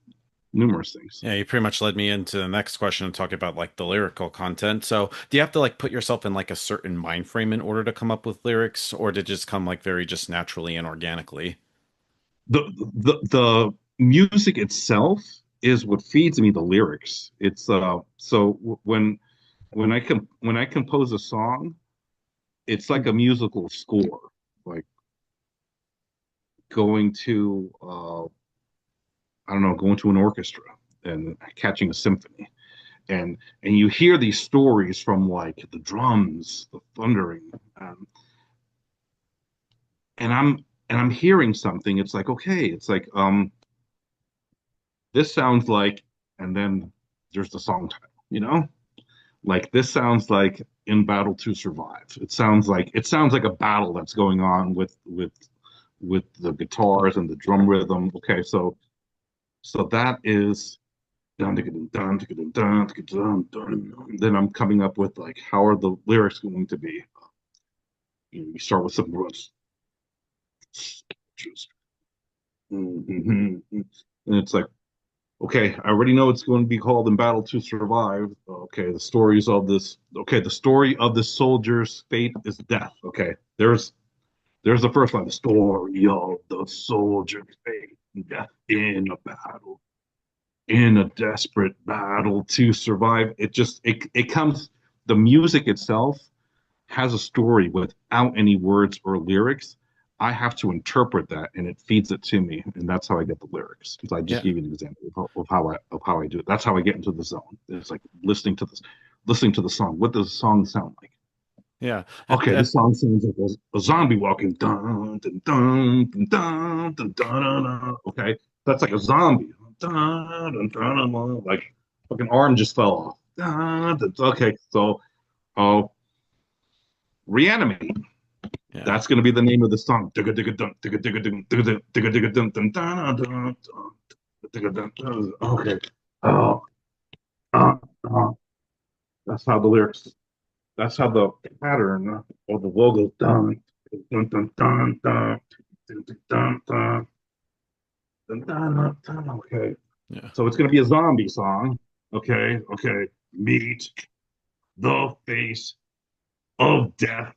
numerous things. Yeah, you pretty much led me into the next question and talk about like the lyrical content. So, do you have to like put yourself in like a certain mind frame in order to come up with lyrics, or did it just come like very just naturally and organically? The music itself is what feeds me the lyrics. It's when I compose a song, it's like a musical score, like going to I don't know, going to an orchestra and catching a symphony. And you hear these stories from like the drums, the thundering, um, and I'm hearing something. It's like, okay, it's like this sounds like, and then there's the song title, like this sounds like In Battle to Survive. It sounds like a battle that's going on with the guitars and the drum rhythm. Okay, so that is dun, dun, dun, dun, dun, dun, dun. Then I'm coming up with like, how are the lyrics going to be? You start with some words, and it's like, okay, I already know it's going to be called In Battle to Survive. Okay, the story of this soldier's fate is death. Okay, there's the first line, the story of the soldier's fate, death in a battle, in a desperate battle to survive. It comes, the music itself has a story without any words or lyrics. I have to interpret that, and it feeds it to me, and that's how I get the lyrics. Because I just Yeah. gave you an example of how I do it. That's how I get into the zone. It's like listening to the song. What does the song sound like? Yeah. Okay, this song sounds like a zombie walking. Dun, dun, dun, dun, dun, dun, dun, dun, dun. Okay, that's like a zombie. Dun, dun, dun, dun, dun. Like fucking arm just fell off. Dun, dun, dun. Okay, so oh, reanimate. Yeah. That's going to be the name of the song. Digga, digga, dun, digga, digga, dun, digga, digga, digga, dun, dun, dun, dun, dun, digga, dun, dun. Okay. Oh, Uh, uh, that's how the lyrics. That's how the pattern of the vocals done. Dun, dun, dun, dun, dun, dun, dun, dun, dun, dun, dun, dun. Okay, Yeah. so it's gonna be a zombie song. Okay, okay. Meet the face of death.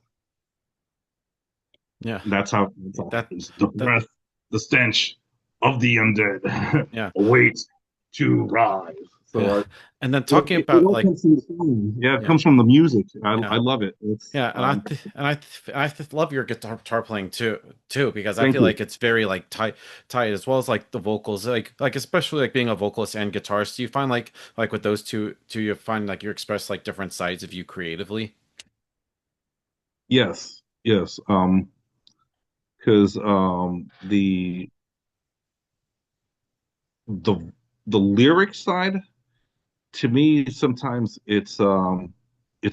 Yeah. That's how it That happens. The that breath, the stench of the undead yeah. awaits to rise. Yeah. So And then it, talking it about all like comes from the song. Yeah, it yeah. comes from the music. Yeah. I love it. It's Yeah, love your guitar playing too because I thank feel you. like it's very like tight as well as like the vocals like especially like being a vocalist and guitarist. Do you find like with those two you find like you express like different sides of you creatively? Yes, yes. Because the the lyric side to me sometimes it's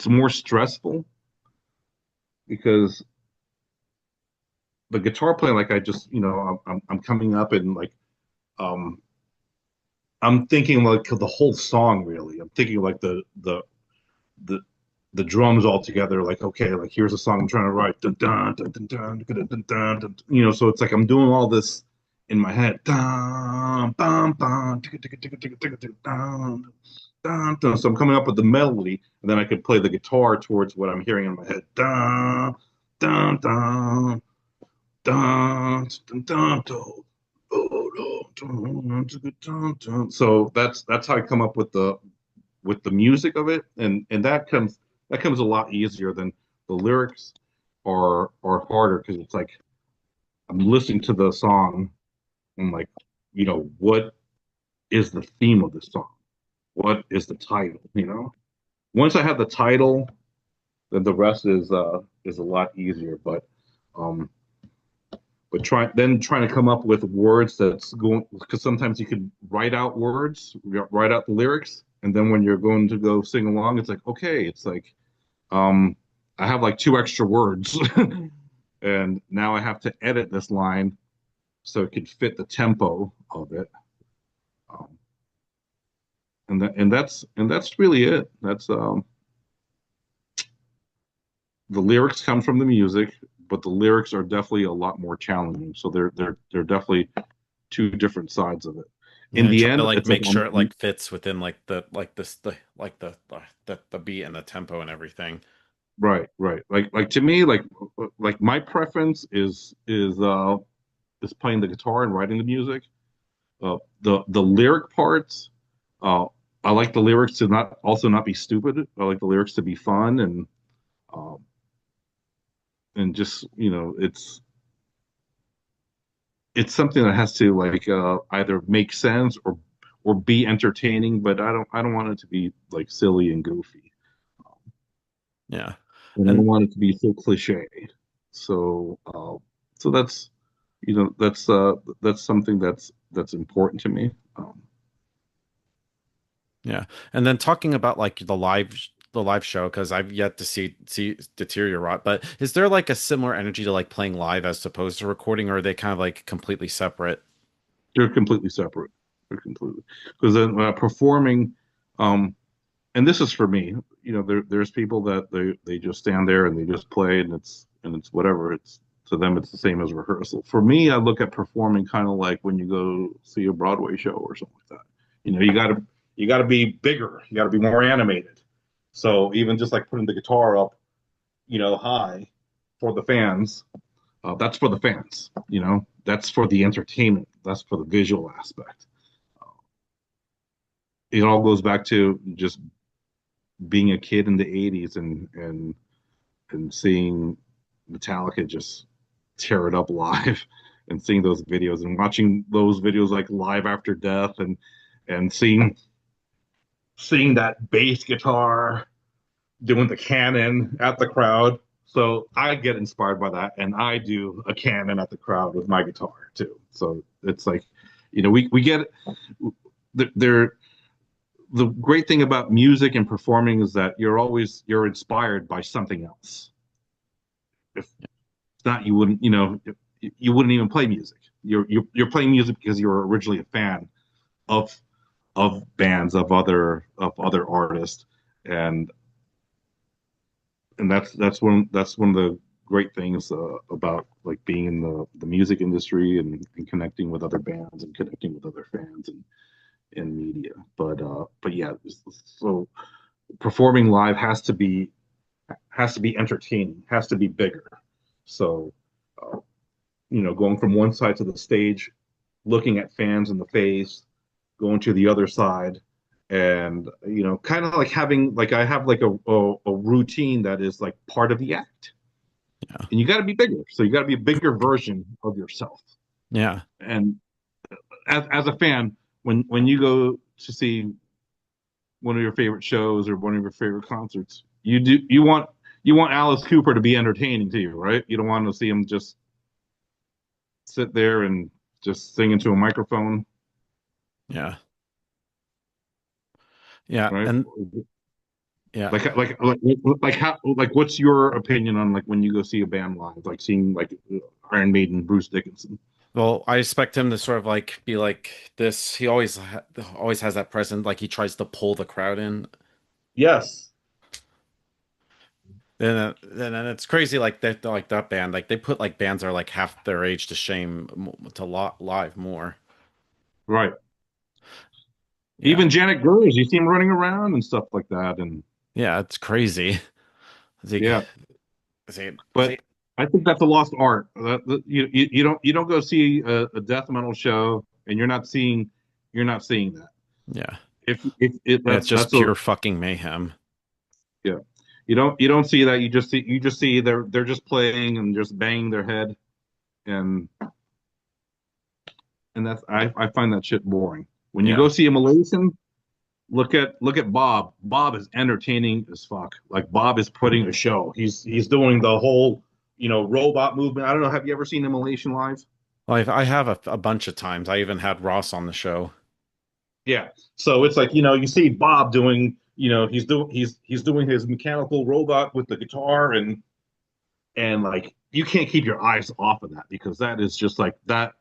more stressful because the guitar playing like I just I'm coming up and like um I'm thinking like the whole song really. I'm thinking like the the drums all together. Like okay, like here's a song I'm trying to write. Dun, dun, dun, dun, dun, dun, dun, dun, dun, so it's like I'm doing all this in my head. Dun, dun, dun, ticka, ticka, ticka, ticka, ticka, ticka, dun, dun, dun. So I'm coming up with the melody, and then I could play the guitar towards what I'm hearing in my head. Dun, dun, dun, dun, dun, dun, dun. So that's how I come up with the music of it, and that comes a lot easier than the lyrics are harder because it's like I'm listening to the song. I'm like, what is the theme of this song? What is the title? Once I have the title, then the rest is a lot easier. Um, but trying to come up with words that's going because sometimes you can write out words, write out the lyrics, and then when you're going to go sing along, it's like okay, it's like um, I have like two extra words, and now I have to edit this line so it could fit the tempo of it. Um, and that's really it. That's the lyrics come from the music, but the lyrics are definitely a lot more challenging. So they're definitely two different sides of it. In Yeah, the try to end, like it's like make sure it like fits within like the beat and the tempo and everything. right. Like to me, like my preference is playing the guitar and writing the music. The lyric parts, uh, I like the lyrics to not be stupid. I like the lyrics to be fun um, and just it's something that has to like either make sense or be entertaining, but I don't want it to be like silly and goofy, Yeah. and I don't And want it to be so cliche. So so that's something that's important to me. yeah. And then talking about like the live show because I've yet to see Deteriorot, but is there like a similar energy to like playing live as opposed to recording, or are they kind of like completely separate? They're completely separate. They're completely because then performing, um, and this is for me. There's people that they just stand there and they just play and it's whatever. It's to them it's the same as rehearsal. For me, I look at performing kind of like when you go see a Broadway show or something like that. You got to be bigger. You got to be more animated. So even just like putting the guitar up, high for the fans, that's for the fans. That's for the entertainment. That's for the visual aspect. It all goes back to just being a kid in the 80s and seeing Metallica just tear it up live and seeing those videos and watching those videos like live after death and seeing that bass guitar doing the cannon at the crowd. So I get inspired by that, and I do a cannon at the crowd with my guitar too. So it's like, we get there. The great thing about music and performing is that you're inspired by something else. If not, you wouldn't even play music. You're playing music because you were originally a fan of of bands of other artists, and that's one of the great things about like being in the music industry and connecting with other bands and connecting with other fans and in media. But yeah, so performing live has to be entertaining, has to be bigger. So, uh, going from one side to the stage, looking at fans in the face, going to the other side, and kind of like having like I have like a routine that is like part of the act, Yeah. and you got to be bigger. So you got to be a bigger version of yourself. Yeah. And as a fan, when you go to see one of your favorite shows or one of your favorite concerts, you want Alice Cooper to be entertaining to you, right? You don't want to see him just sit there and just sing into a microphone, Yeah. Yeah. right? And yeah. Like what's your opinion on like when you go see a band live, like seeing like Iron Maiden, Bruce Dickinson? Well, I expect him to sort of like be like this. He always has that presence, like he tries to pull the crowd in. Yes. Then it's crazy, like that band, like they put like bands that are like half their age to shame to live more. Right. Yeah, Even Janet Gurrs, you see him running around and stuff like that, and yeah, it's crazy. Is he, yeah. is But he, I think that's a lost art. You don't go see a death metal show and you're not seeing that. yeah, If it's just that's a pure fucking mayhem. Yeah. You don't see that. You just see they're just playing and just banging their head, and that's I find that shit boring. When you go Yeah, see a Malaysian, look at Bob. Bob is entertaining as fuck. Like Bob is putting a show. He's doing the whole robot movement. I don't know. Have you ever seen a Malaysian live? well, I have a bunch of times. I even had Ross on the show. Yeah. So it's like, you see Bob doing, he's doing his mechanical robot with the guitar, and like you can't keep your eyes off of that because that is just like that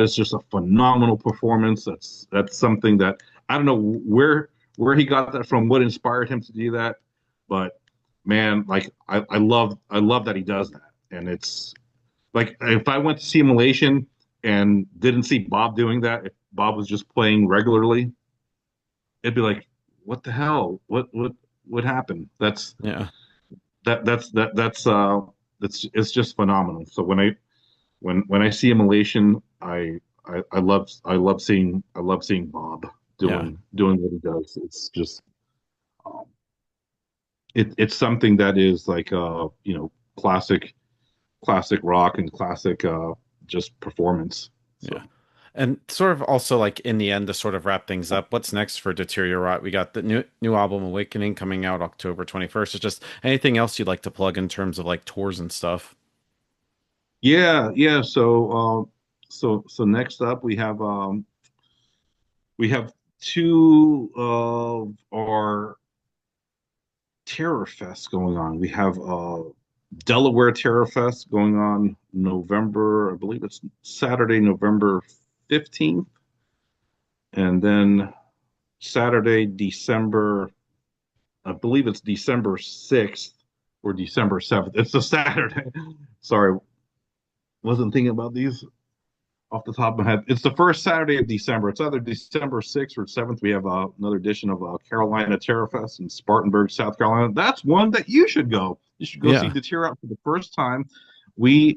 is just a phenomenal performance. That's something that I don't know where he got that from, what inspired him to do that, but man, like I love that he does that. And it's like if I went to see a Malaysian and didn't see Bob doing that, if Bob was just playing regularly, it'd be like, what the hell? What happened? Yeah, That's it's just phenomenal. So when I see a Malaysian, I love seeing Bob yeah, doing what he does. It's just um, it's something that is like classic rock and classic just performance. yeah. So And sort of also like in the end to sort of wrap things up, what's next for Deteriorot? We got the new album Awakening coming out October 21st. It's just anything else you'd like to plug in terms of like tours and stuff? yeah, yeah. So next up we have two of our Terror Fest going on. We have Delaware Terror Fest going on November, I believe it's Saturday, November 15th, and then Saturday, I believe it's December 6th or December 7th. It's a Saturday. Sorry, wasn't thinking about these off the top of my head. It's the first Saturday of December. It's either December 6th or 7th. We have another edition of Carolina Terror Fest in Spartanburg, South Carolina. That's one that you should go. You should go see Yeah. Deteriorot for the first time. We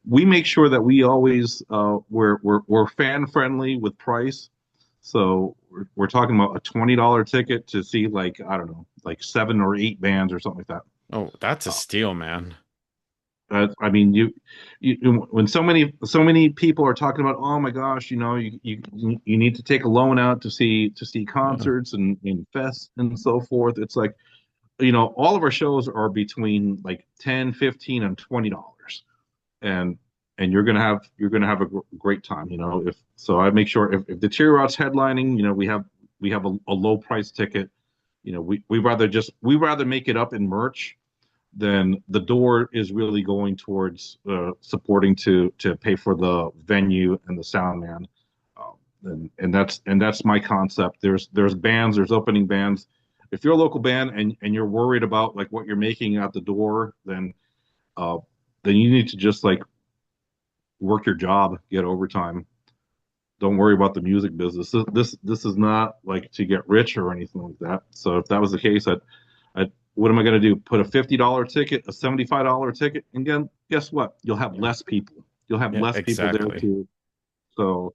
we make sure that we always we're fan friendly with price. So we're talking about a $20 ticket to see like I don't know, like 7 or 8 bands or something like that. Oh, that's a steal, man. I mean, when so many people are talking about, oh my gosh, you need to take a loan out to see Yeah. concerts and fests and so forth. It's like, all of our shows are between like 10, 15, and $20, and you're gonna have a great time. If so, I make sure if the Deteriorot's headlining, we have a low price ticket. We rather make it up in merch, then the door is really going towards supporting to pay for the venue and the sound man. and that's my concept. There's bands, there's opening bands. If you're a local band and you're worried about like what you're making out the door, uh then you need to just like work your job, get overtime. Don't worry about the music business. This is not like to get rich or anything like that. So if that was the case, I what am I going to do? Put a $50 ticket, a $75 ticket, and again, guess what? You'll have less people. You'll have Yeah, less people there exactly. too. So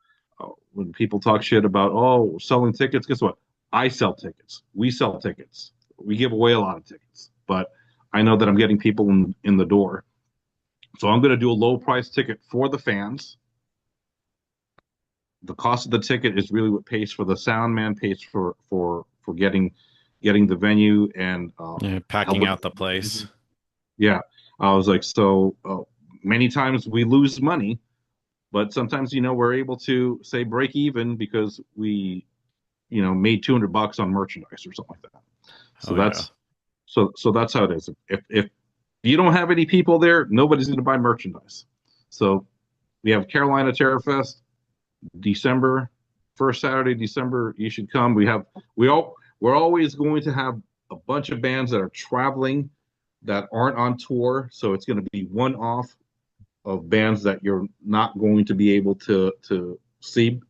when people talk shit about selling tickets, guess what? I sell tickets. We sell tickets. We give away a lot of tickets, but I know that I'm getting people in the door. So I'm going to do a low price ticket for the fans. The cost of the ticket is really what pays for the sound man, pays for getting the venue and Yeah, help packing with. out the place. Yeah, I was like, so many times we lose money, but sometimes we're able to say break even because we made $200 on merchandise or something like that. So Oh yeah. that's how it is. If you don't have any people there, nobody's going to buy merchandise. So we have Carolina Terror Fest, December, first Saturday, December. You should come. We're always going to have a bunch of bands that are traveling that aren't on tour. So it's going to be one off of bands that you're not going to be able to see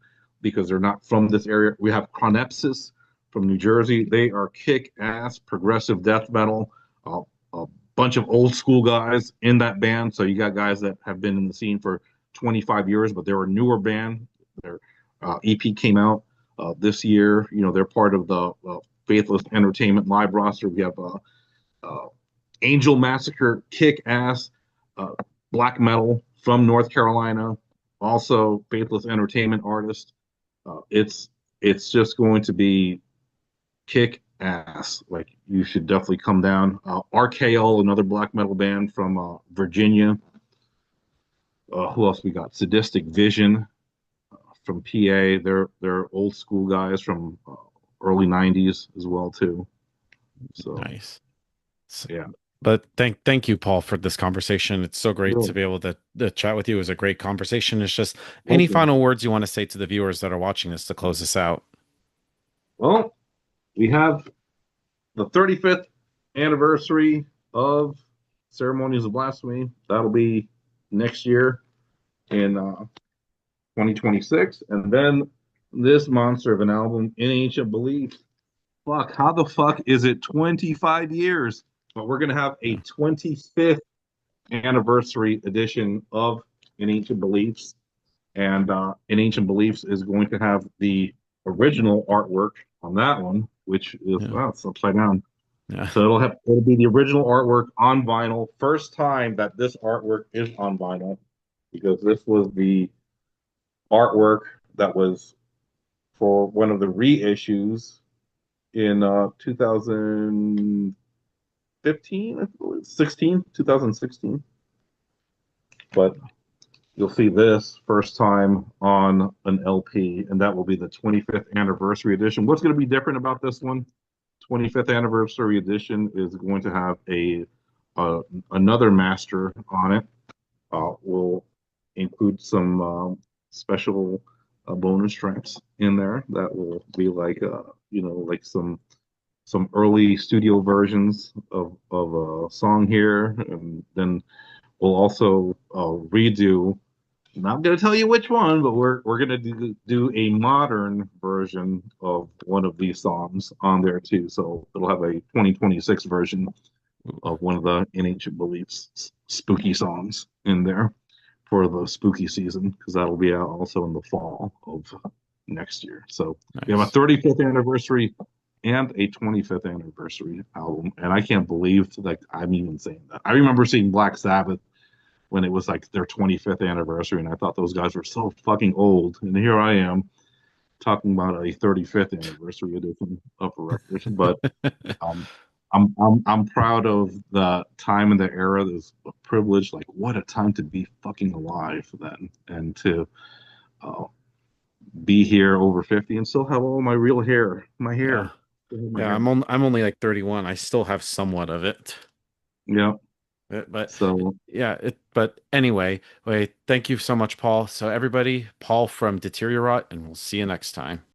because they're not from this area. We have Chronepsis from New Jersey. They are kick ass progressive death metal. A bunch of old school guys in that band. So you got guys that have been in the scene for 25 years, but they're a newer band. Their EP came out this year. They're part of the Faithless Entertainment live roster. We have uh, Angel Massacre, kick ass uh, black metal from North Carolina, also Faithless Entertainment artist. It's just going to be kick ass. Like you should definitely come down. RKL, another black metal band from Virginia. Who else we got? Sadistic Vision from PA. They're old school guys from early '90s as well too. So Nice. So, yeah. but thank you, Paul, for this conversation. It's so great to Really. be able to chat with you. It was a great conversation. It's just any Thank you. final words you want to say to the viewers that are watching this to close this out? Well, we have the 35th anniversary of Ceremonies of Blasphemy. That'll be next year in 2026. And then this monster of an album, In Ancient Belief. Fuck, how the fuck is it 25 years? But we're going to have a 25th anniversary edition of In Ancient Beliefs. And In Ancient Beliefs is going to have the original artwork on that one, which is, Yeah. wow, it's upside down. Yeah. So it'll be the original artwork on vinyl. First time that this artwork is on vinyl, because this was the artwork that was for one of the reissues in 2015, I believe, 2016. But you'll see this first time on an LP, and that will be the 25th anniversary edition. What's going to be different about this one? 25th anniversary edition is going to have another master on it. Will include some special bonus tracks in there that will be like like some early studio versions of a song here, and then we'll also redo. I'm not going to tell you which one, but we're going to do a modern version of one of these songs on there too. So it'll have a 2026 version of one of the In Ancient Beliefs spooky songs in there for the spooky season, because that'll be out also in the fall of next year. So we have a Nice. 35th anniversary and a 25th anniversary album, and I can't believe like I'm even saying that. I remember seeing Black Sabbath when it was like their 25th anniversary, and I thought those guys were so fucking old, and here I am talking about a 35th anniversary edition of a record. But um, I'm proud of the time and the era. There's a privilege. Like, what a time to be fucking alive then, and to uh, be here over 50 and still have all my real hair, my Yeah. hair. Still have my Yeah, hair. I'm only like 31. I still have somewhat of it. Yeah. But So yeah, but anyway, wait, thank you so much, Paul. So everybody, Paul from Deteriorot, and we'll see you next time.